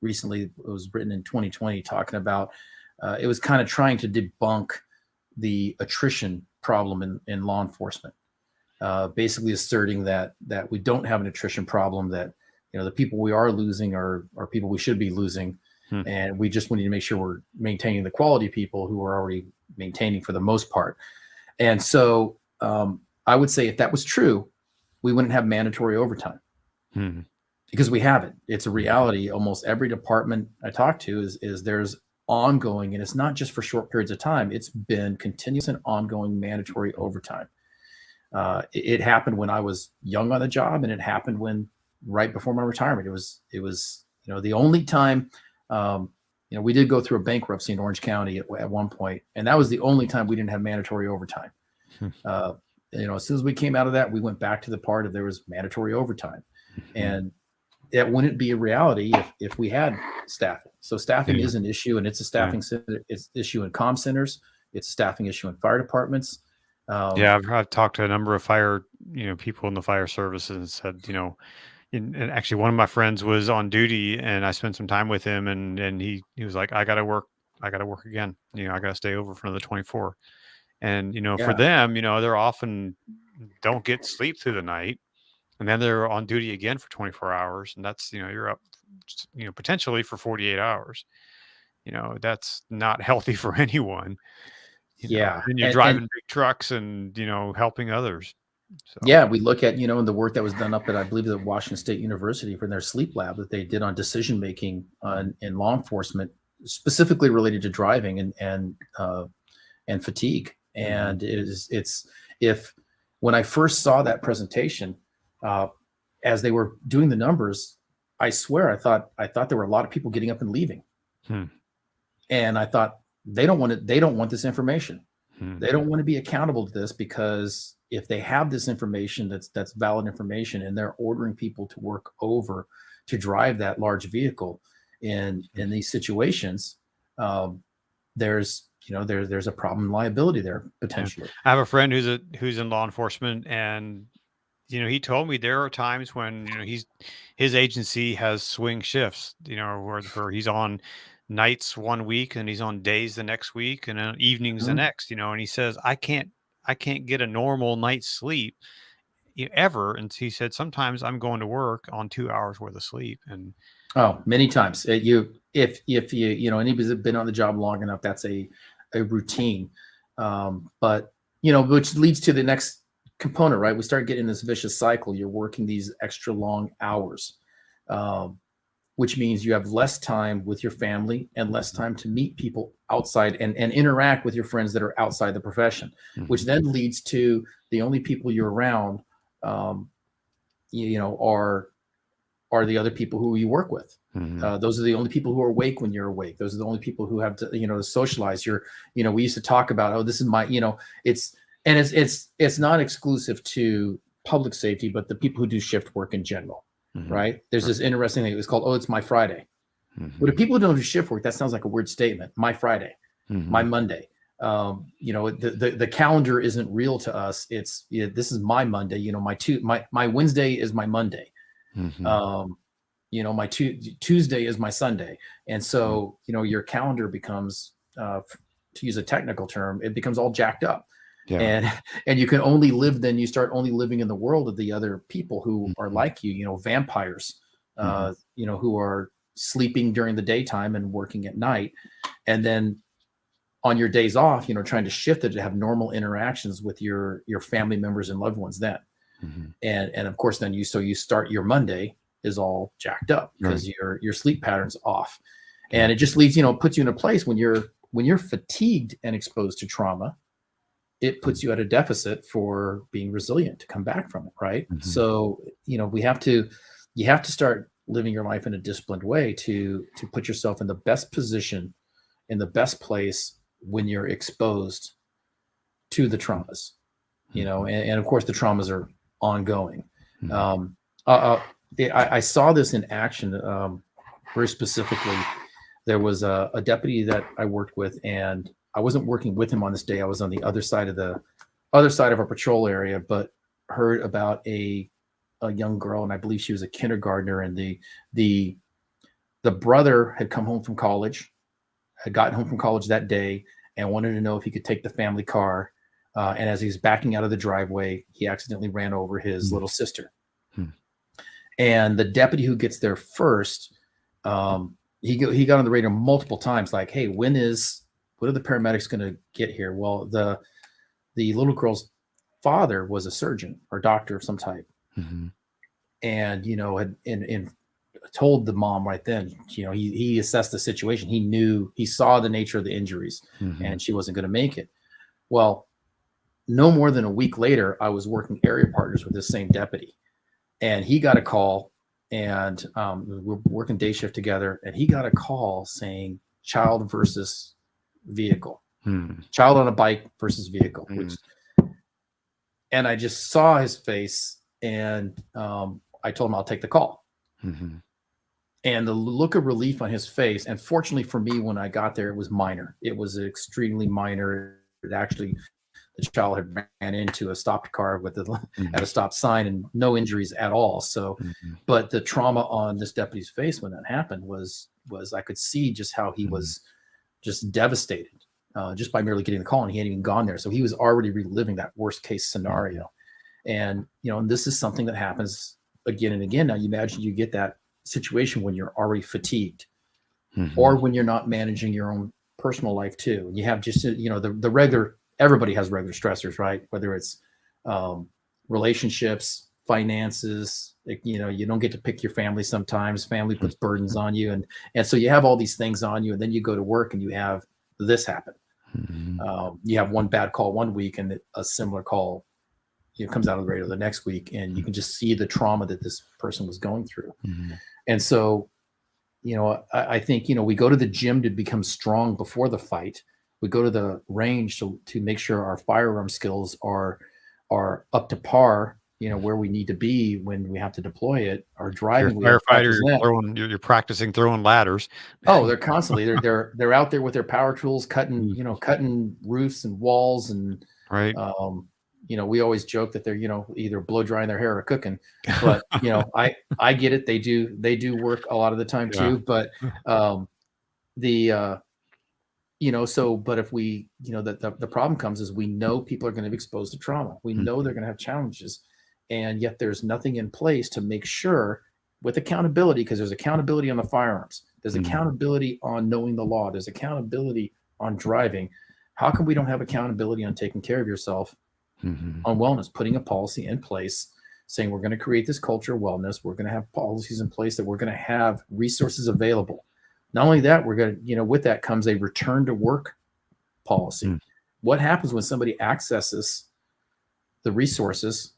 recently, it was written in 2020, talking about it was kind of trying to debunk the attrition problem in law enforcement, basically asserting that we don't have an attrition problem, that the people we are losing are people we should be losing. And we just need to make sure we're maintaining the quality people who are already maintaining for the most part. And so I would say, if that was true, we wouldn't have mandatory overtime, because we have it. It's a reality. Almost every department I talk to is there's ongoing, and it's not just for short periods of time. It's been continuous and ongoing mandatory overtime. It happened when I was young on the job, and it happened right before my retirement. It was the only time. We did go through a bankruptcy in Orange County at one point, and that was the only time we didn't have mandatory overtime. As soon as we came out of that, we went back to the part of there was mandatory overtime, and that wouldn't be a reality if we had staffing. So staffing is an issue, and it's a staffing it's issue in comm centers. It's a staffing issue in fire departments. I've talked to a number of fire, people in the fire services, and said, and actually one of my friends was on duty, and I spent some time with him, and he was like, I got to work again. I got to stay over for another 24. And, for them, they're often don't get sleep through the night, and then they're on duty again for 24 hours. And that's, you're up, potentially for 48 hours. That's not healthy for anyone. And you're driving big trucks and, helping others. So. Yeah, we look at, in the work that was done up at, I believe, the Washington State University for their sleep lab that they did on decision making in law enforcement, specifically related to driving and fatigue. And when I first saw that presentation, as they were doing the numbers, I swear I thought there were a lot of people getting up and leaving. And I thought, they don't want this information. They don't want to be accountable to this, because if they have this information that's valid information, and they're ordering people to work over to drive that large vehicle in these situations, there's there's a problem liability there Yeah. potentially. I have a friend who's in law enforcement, and he told me there are times when his agency has swing shifts, where he's on nights one week and he's on days the next week and evenings the Mhm. next, and he says I can't get a normal night's sleep ever, and he said sometimes I'm going to work on 2 hours worth of sleep, and Oh, many times. If anybody's been on the job long enough, that's a routine. But which leads to the next component, right? We start getting this vicious cycle. You're working these extra long hours, um, which means you have less time with your family and less time to meet people outside and interact with your friends that are outside the profession, which Mhm. then leads to the only people you're around, um, are the other people who you work with. Mhm. Those are the only people who are awake when you're awake. Those are the only people who have to, to socialize. We used to talk about, oh, this is my, it's not exclusive to public safety, but the people who do shift work in general, Mhm. right? There's this interesting thing. It was called, oh, it's my Friday. But Mhm. if people who don't do shift work, that sounds like a weird statement. My Friday, my Mhm. Monday. The calendar isn't real to us. This is my Monday. My Wednesday is my Monday. Mhm. Um, my Tuesday is my Sunday. And so, your calendar becomes, to use a technical term, it becomes all jacked up. Yeah. And and you can only live, then you start only living in the world of the other people who are Mhm. like vampires, Mhm. who are sleeping during the daytime and working at night. And then on your days off, trying to shift it to have normal interactions with your family members and loved ones then. Mhm. And of course then you start your Monday is all jacked up Right. because your sleep pattern's off. Yeah. And it just leads, puts you in a place when you're fatigued and exposed to trauma, it puts you at a deficit for being resilient to come back from it, right? Mhm. So, you have to start living your life in a disciplined way to put yourself in the best position, in the best place when you're exposed to the traumas, Mhm. and of course the traumas are ongoing. Mhm. Um, uh, I saw this in action, very specifically. There was a deputy that I worked with, and I wasn't working with him on this day. I was on the other side of our patrol area, but heard about a young girl, and I believe she was a kindergartner, and the the brother had come home from college, had gotten home from college that day, and wanted to know if he could take the family car. And as he's backing out of the driveway, he accidentally ran over his Mhm. little sister. Mhm. And the deputy who gets there first, he got on the radio multiple times, like, "Hey, when are the paramedics going to get here?" Well, the little girl's father was a surgeon or doctor of some type, Mhm. and had and told the mom right then. He assessed the situation. He saw the nature of the injuries, Mhm. and she wasn't going to make it. Well, no more than a week later, I was working area partners with this same deputy, and he got a call, and we're working day shift together, and he got a call saying child versus vehicle, Mhm. child on a bike versus vehicle, Mhm. and I just saw his face, and I told him I'll take the call. Mhm. And the look of relief on his face, and fortunately for me, when I got there, it was minor. It was extremely minor. It actually, the child had ran into a stopped car at a Mhm. stop sign, and no injuries at all. So, Mhm. but the trauma on this deputy's face when that happened was I could see just how he Mhm. was just devastated, just by merely getting the call, and he hadn't even gone there. So he was already reliving that worst case Mhm. scenario. And and this is something that happens again and again. Now you imagine you get that situation when you're already fatigued, or Mhm. when you're not managing your own personal life too. You have just the regular, everybody has regular stressors, right? Whether it's um, relationships, finances, you don't get to pick your family. Sometimes family puts burdens on you, and so you have all these things on you, and then you go to work and you have this happen. Mhm. You have one bad call one week, and a similar call comes out of the radio the next week, and you can just see the trauma that this person was going through. Mhm. And so I think, we go to the gym to become strong before the fight. We go to the range to make sure our firearm skills are up to par, where we need to be when we have to deploy it. Our If you're driving, we a have to firefighter, practice that. you're practicing throwing ladders. Oh, they're constantly they're out there with their power tools cutting, Mm. cutting roofs and walls, and Right. we always joke that they're, either blow drying their hair or cooking. But I get it. They do work a lot of the time Yeah. too. But but if we, the problem comes is we know people are going to be exposed to trauma. We know they're going to have challenges, and yet there's nothing in place to make sure, with accountability, because there's accountability on the firearms. There's accountability on knowing the law. There's accountability on driving. How come we don't have accountability on taking care of yourself, on wellness, putting a policy in place, saying we're going to create this culture of wellness. We're going to have policies in place, that we're going to have resources available. Not only that, we're going to, with that comes a return to work policy. What happens when somebody accesses the resources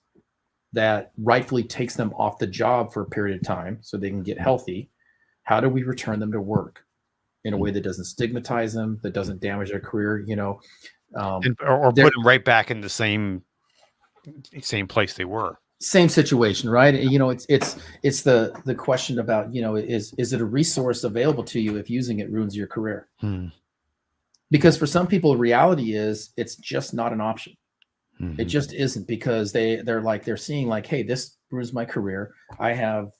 that rightfully takes them off the job for a period of time so they can get healthy? How do we return them to work in a way that doesn't stigmatize them, that doesn't damage their career, or put them right back in the same place they were? Same situation, right? It's the question about, is it a resource available to you if using it ruins your career? Because for some people, reality is it's just not an option. It just isn't, because they're seeing like, hey, this ruins my career. I have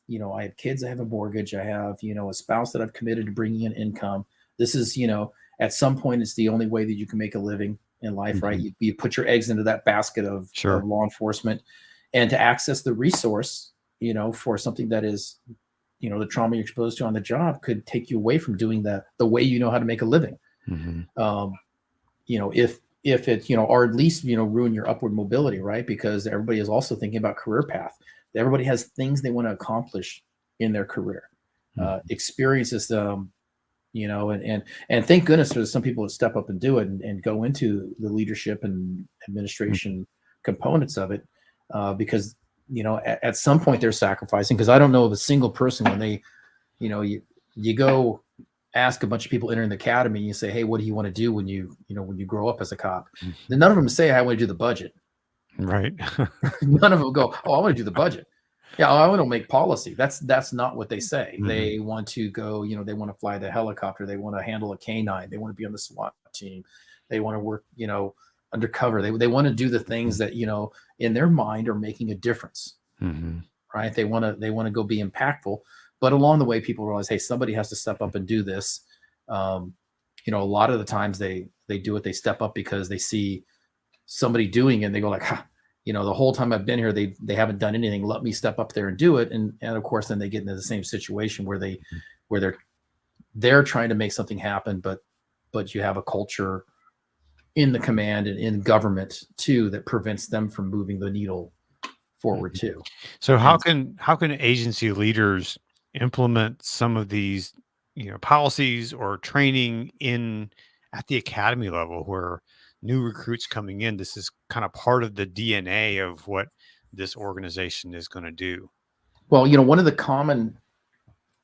kids, I have a mortgage, I have, a spouse that I've committed to bringing in income. This is, at some point, it's the only way that you can make a living in life, right? You put your eggs into that basket of law enforcement, and to access the resource, for something that is, the trauma you're exposed to on the job could take you away from doing the way you know how to make a living. If it, or at least, ruin your upward mobility, right? Because everybody is also thinking about career path. Everybody has things they want to accomplish in their career, experiences, and thank goodness there's some people that step up and do it and go into the leadership and administration components of it, because, at some point they're sacrificing, because I don't know of a single person when they, you go ask a bunch of people entering the academy, and you say, hey, what do you want to do when you grow up as a cop? Then none of them say, I want to do the budget. Right. None of them go, oh, I want to do the budget. Yeah, I want to make policy. That's not what they say. They want to go, they want to fly the helicopter. They want to handle a K-9. They want to be on the SWAT team. They want to work, undercover. They want to do the things that, in their mind are making a difference. Right. They want to go be impactful. But along the way, people realize, hey, somebody has to step up and do this. A lot of the times they do it. They step up because they see somebody doing it, and they go like, the whole time I've been here, they haven't done anything. Let me step up there and do it. And of course, then they get into the same situation where they're trying to make something happen, but you have a culture in the command and in government too that prevents them from moving the needle forward too. So how can agency leaders implement some of these, policies or training at the academy level, where new recruits coming in, this is kind of part of the DNA of what this organization is going to do? Well, one of the common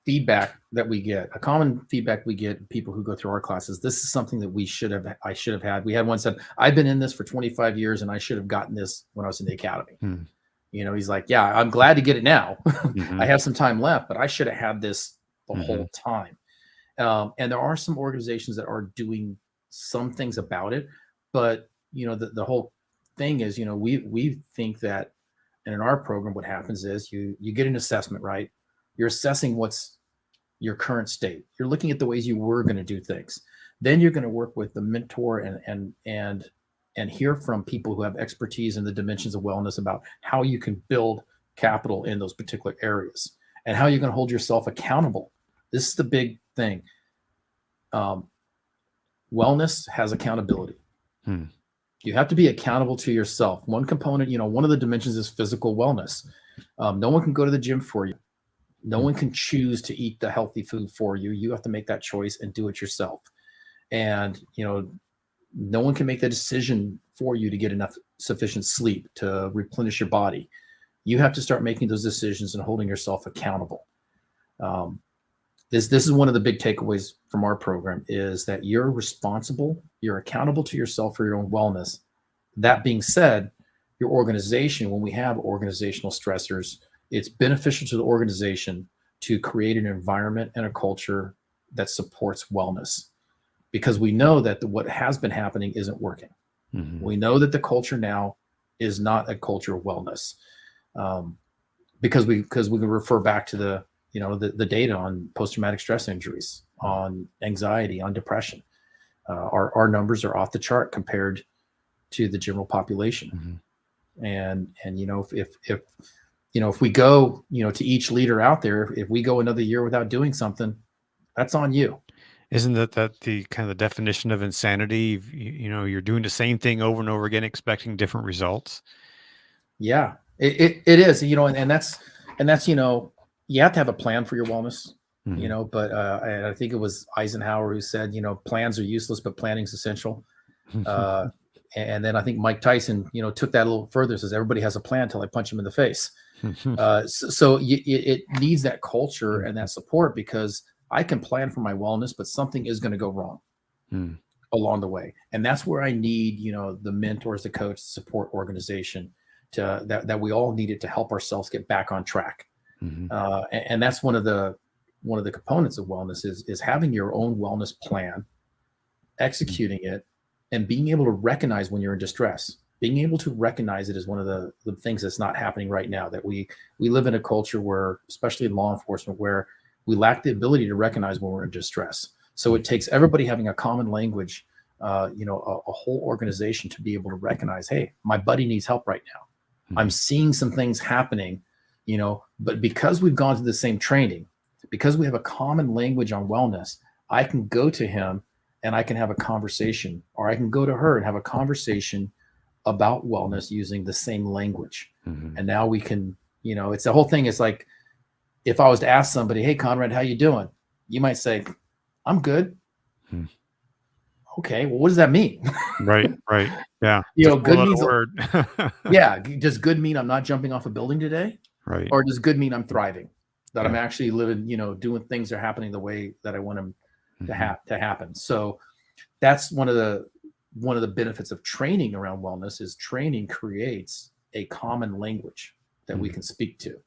feedback we get people who go through our classes, this is something that I should have had. We had one said, I've been in this for 25 years and I should have gotten this when I was in the academy. He's like, yeah, I'm glad to get it now. I have some time left, but I should have had this the whole time. And there are some organizations that are doing some things about it, but the whole thing is, we think that, and in our program, what happens is you get an assessment, right? You're assessing what's your current state. You're looking at the ways you were going to do things. Then you're going to work with the mentor and hear from people who have expertise in the dimensions of wellness about how you can build capital in those particular areas and how you're going to hold yourself accountable. This is the big thing. Wellness has accountability. You have to be accountable to yourself. One component, one of the dimensions is physical wellness. No one can go to the gym for you. No one can choose to eat the healthy food for you. You have to make that choice and do it yourself. And, no one can make the decision for you to get enough sufficient sleep to replenish your body. You have to start making those decisions and holding yourself accountable. This is one of the big takeaways from our program, is that you're accountable to yourself for your own wellness. That being said, your organization, when we have organizational stressors, it's beneficial to the organization to create an environment and a culture that supports wellness, because we know that what has been happening isn't working. We know that the culture now is not a culture of wellness, because we can refer back to the data on post-traumatic stress injuries, on anxiety, on depression. Our numbers are off the chart compared to the general population. And if we go to each leader out there, if we go another year without doing something, that's on you. Isn't that the kind of the definition of insanity? You're doing the same thing over and over again, expecting different results. Yeah, it is, and that's, you have to have a plan for your wellness, but I think it was Eisenhower who said, plans are useless, but planning's essential. And then I think Mike Tyson, took that a little further, says everybody has a plan until I punch him in the face. So it needs that culture and that support, because I can plan for my wellness, but something is going to go wrong along the way. And that's where I need, the mentors, the coach, support organization that we all needed to help ourselves get back on track. And that's one of the components of wellness is having your own wellness plan, executing it, and being able to recognize when you're in distress. Being able to recognize it is one of the things that's not happening right now, that we live in a culture where, especially in law enforcement, where we lack the ability to recognize when we're in distress. So it takes everybody having a common language, a whole organization to be able to recognize, hey, my buddy needs help right now. I'm seeing some things happening, but because we've gone through the same training, because we have a common language on wellness, I can go to him and I can have a conversation, or I can go to her and have a conversation about wellness using the same language. And now we can, it's the whole thing. It's like, if I was to ask somebody, hey, Conrad, how you doing? You might say, I'm good. Okay, well, what does that mean? Right. Yeah. Good means word. Yeah. Does good mean I'm not jumping off a building today? Right. Or does good mean I'm thriving? That I'm actually living, doing things that are happening the way that I want them to happen. So that's one of the benefits of training around wellness, is training creates a common language that we can speak to.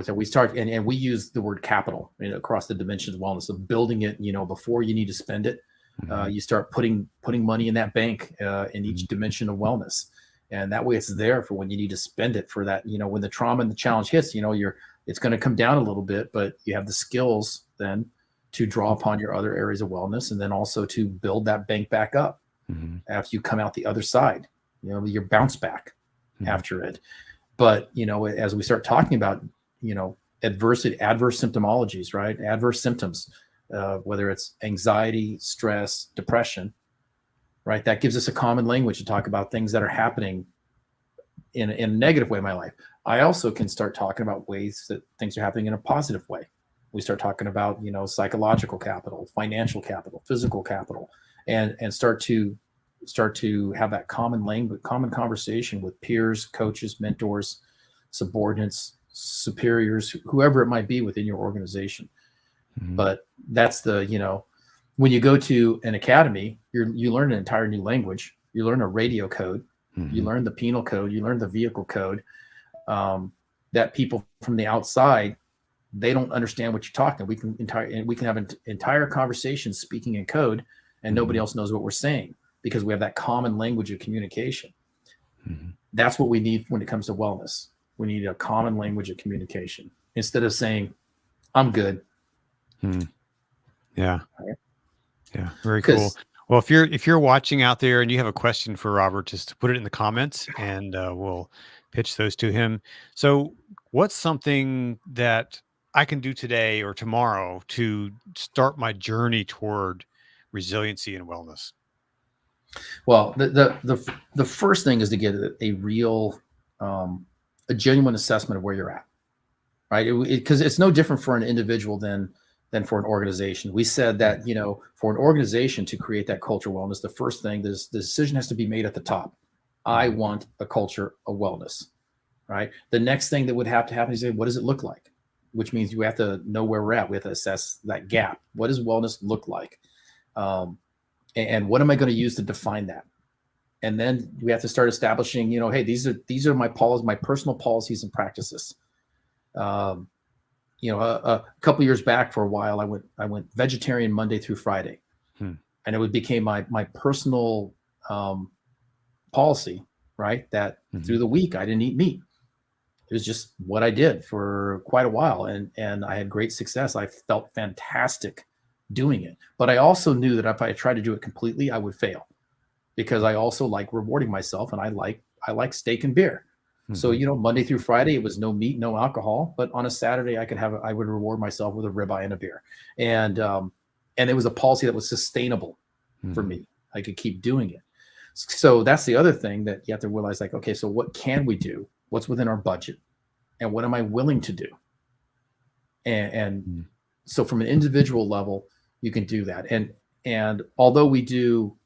So we start, and we use the word capital across the dimensions of wellness, of building it, before you need to spend it. You start putting money in that bank in each dimension of wellness. And that way it's there for when you need to spend it for that, when the trauma and the challenge hits, it's going to come down a little bit, but you have the skills then to draw upon your other areas of wellness, and then also to build that bank back up after you come out the other side, your bounce back after it. But, as we start talking about, adverse symptomologies, right? Adverse symptoms, whether it's anxiety, stress, depression, right? That gives us a common language to talk about things that are happening in a negative way in my life. I also can start talking about ways that things are happening in a positive way. We start talking about, psychological capital, financial capital, physical capital, and start to have that common language, common conversation with peers, coaches, mentors, subordinates, superiors, whoever it might be within your organization. But that's when you go to an academy, you learn an entire new language. You learn a radio code, you learn the penal code, you learn the vehicle code, that people from the outside, they don't understand what you're talking. We can have an entire conversation speaking in code, and nobody else knows what we're saying, because we have that common language of communication. That's what we need when it comes to wellness. We need a common language of communication instead of saying, I'm good. Yeah. Yeah. Very cool. Well, if you're watching out there and you have a question for Robert, just put it in the comments, and we'll pitch those to him. So what's something that I can do today or tomorrow to start my journey toward resiliency and wellness? Well, the first thing is to get a real, a genuine assessment of where you're at, right? Because it's no different for an individual than for an organization. We said that, for an organization to create that culture of wellness, the first thing is the decision has to be made at the top. I want a culture of wellness, right? The next thing that would have to happen is, what does it look like? Which means we have to know where we're at. We have to assess that gap. What does wellness look like? And what am I going to use to define that? And then we have to start establishing, hey, these are my personal policies and practices. A couple years back, for a while, I went vegetarian Monday through Friday, and it became my personal policy, right? That through the week I didn't eat meat. It was just what I did for quite a while, and I had great success. I felt fantastic doing it, but I also knew that if I tried to do it completely, I would fail, because I also like rewarding myself, and I like steak and beer. So, Monday through Friday, it was no meat, no alcohol, but on a Saturday I would reward myself with a ribeye and a beer. And it was a policy that was sustainable for me. I could keep doing it. So that's the other thing that you have to realize, like, okay, so what can we do? What's within our budget? And what am I willing to do? And so from an individual level, you can do that. And although we do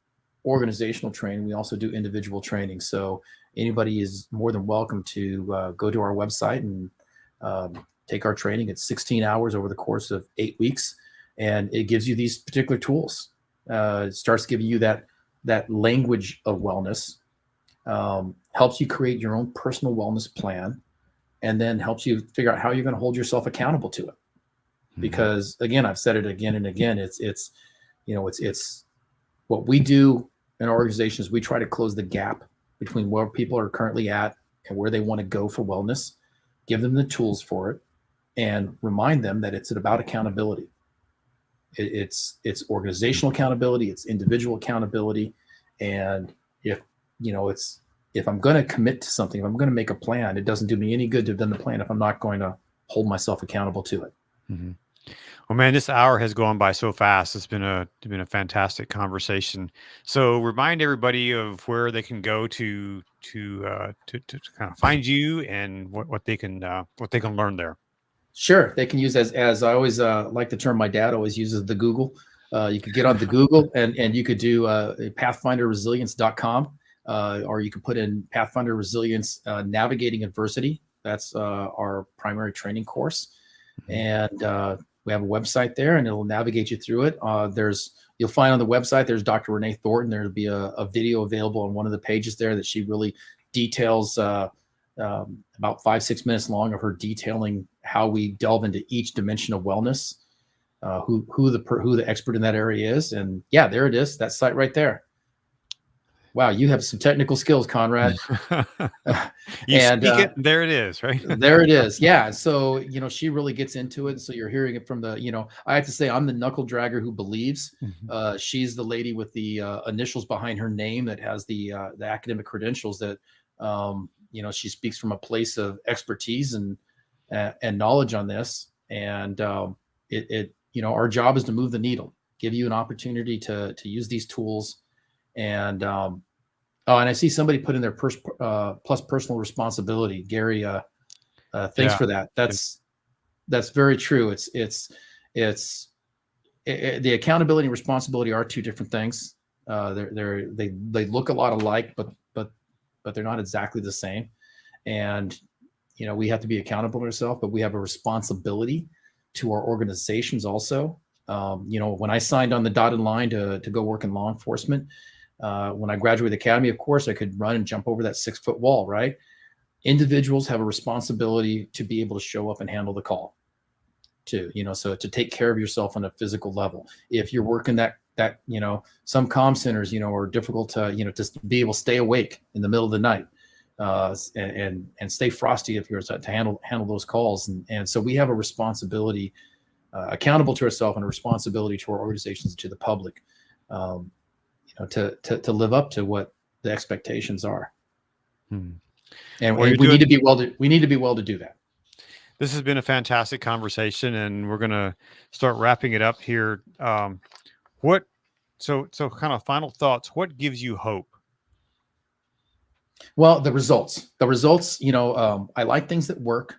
organizational training, we also do individual training. So anybody is more than welcome to go to our website and take our training. It's 16 hours over the course of 8 weeks, and it gives you these particular tools. It starts giving you that language of wellness, helps you create your own personal wellness plan, and then helps you figure out how you're going to hold yourself accountable to it. Because again, I've said it again and again, it's what we do in our organizations. We try to close the gap between where people are currently at and where they want to go for wellness, give them the tools for it, and remind them that it's about accountability. It's organizational accountability, it's individual accountability. And if I'm going to commit to something, if I'm going to make a plan, it doesn't do me any good to have done the plan if I'm not going to hold myself accountable to it. Well, man, this hour has gone by so fast. It's been a fantastic conversation. So remind everybody of where they can go to kind of find you, and what they can learn there. Sure. They can use, as I always like the term my dad always uses, the Google. You could get on the Google and you could do PathfinderResilience.com, or you could put in Pathfinder Resilience Navigating Adversity. That's our primary training course. And we have a website there, and it'll navigate you through it. You'll find on the website, there's Dr. Renee Thornton. There'll be a video available on one of the pages there that she really details, about 5-6 minutes long, of her detailing how we delve into each dimension of wellness, who the expert in that area is. And yeah, there it is. That site right there. Wow, you have some technical skills, Conrad. You speak it, there it is, right? There it is. Yeah. So, she really gets into it. So you're hearing it from I have to say, I'm the knuckle dragger who believes. She's the lady with the initials behind her name that has the academic credentials that, she speaks from a place of expertise and knowledge on this. And our job is to move the needle, give you an opportunity to use these tools. And and I see somebody put in their plus personal responsibility. Gary, thanks for that. That's very true. It's the accountability and responsibility are two different things. They look a lot alike, but they're not exactly the same. And we have to be accountable to ourselves, but we have a responsibility to our organizations also. When I signed on the dotted line to go work in law enforcement, when I graduated the academy, of course, I could run and jump over that 6-foot wall, right? Individuals have a responsibility to be able to show up and handle the call too, so to take care of yourself on a physical level. If you're working that some comm centers, are difficult to, just be able to stay awake in the middle of the night, and stay frosty if you're to handle those calls. And so we have a responsibility, accountable to ourselves, and a responsibility to our organizations, to the public, to live up to what the expectations are. And we need to be well to do that. This has been a fantastic conversation, and we're going to start wrapping it up here. So kind of final thoughts, what gives you hope? Well, the results, I like things that work.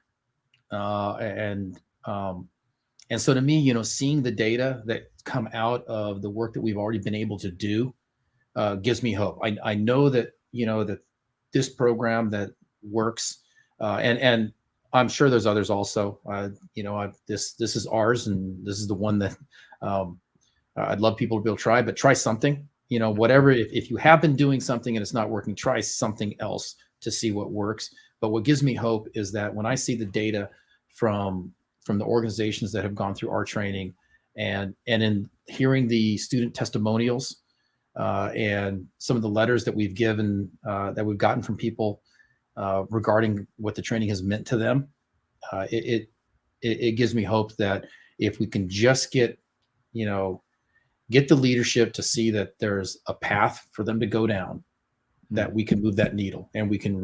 And so to me, seeing the data that come out of the work that we've already been able to do, gives me hope. I know that, that this program that works, and I'm sure there's others also, this is ours, and this is the one that, I'd love people to be able to try, but try something. whatever, if you have been doing something and it's not working, try something else to see what works. But what gives me hope is that when I see the data from the organizations that have gone through our training, and in hearing the student testimonials, and some of the letters that we've gotten from people regarding what the training has meant to them, it gives me hope that if we can just get the leadership to see that there's a path for them to go down, that we can move that needle, and we can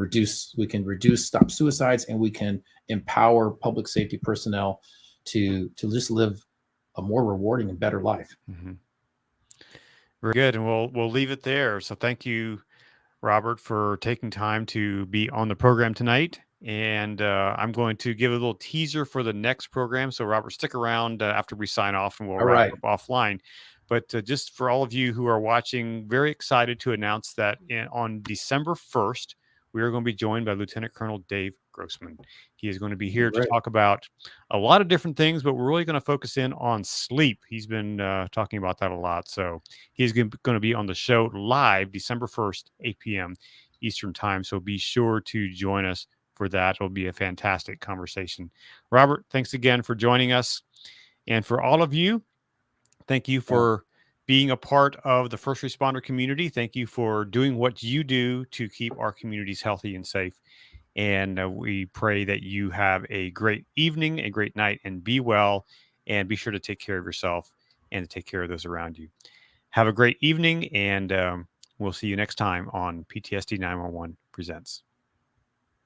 stop suicides, and we can empower public safety personnel to just live a more rewarding and better life. Mm-hmm. Very good. And we'll leave it there. So thank you, Robert, for taking time to be on the program tonight. And I'm going to give a little teaser for the next program. So, Robert, stick around after we sign off, and we'll wrap up offline. But just for all of you who are watching, very excited to announce that on December 1st, we are going to be joined by Lieutenant Colonel Dave Grossman. He is going to be here to talk about a lot of different things, but we're really going to focus in on sleep. He's been talking about that a lot. So he's going to be on the show live December 1st, 8 p.m. Eastern time. So be sure to join us for that. It'll be a fantastic conversation. Robert, thanks again for joining us. And for all of you, thank you for being a part of the first responder community. Thank you for doing what you do to keep our communities healthy and safe. And we pray that you have a great evening, a great night, and be well. And be sure to take care of yourself and to take care of those around you. Have a great evening, and we'll see you next time on PTSD 911 Presents.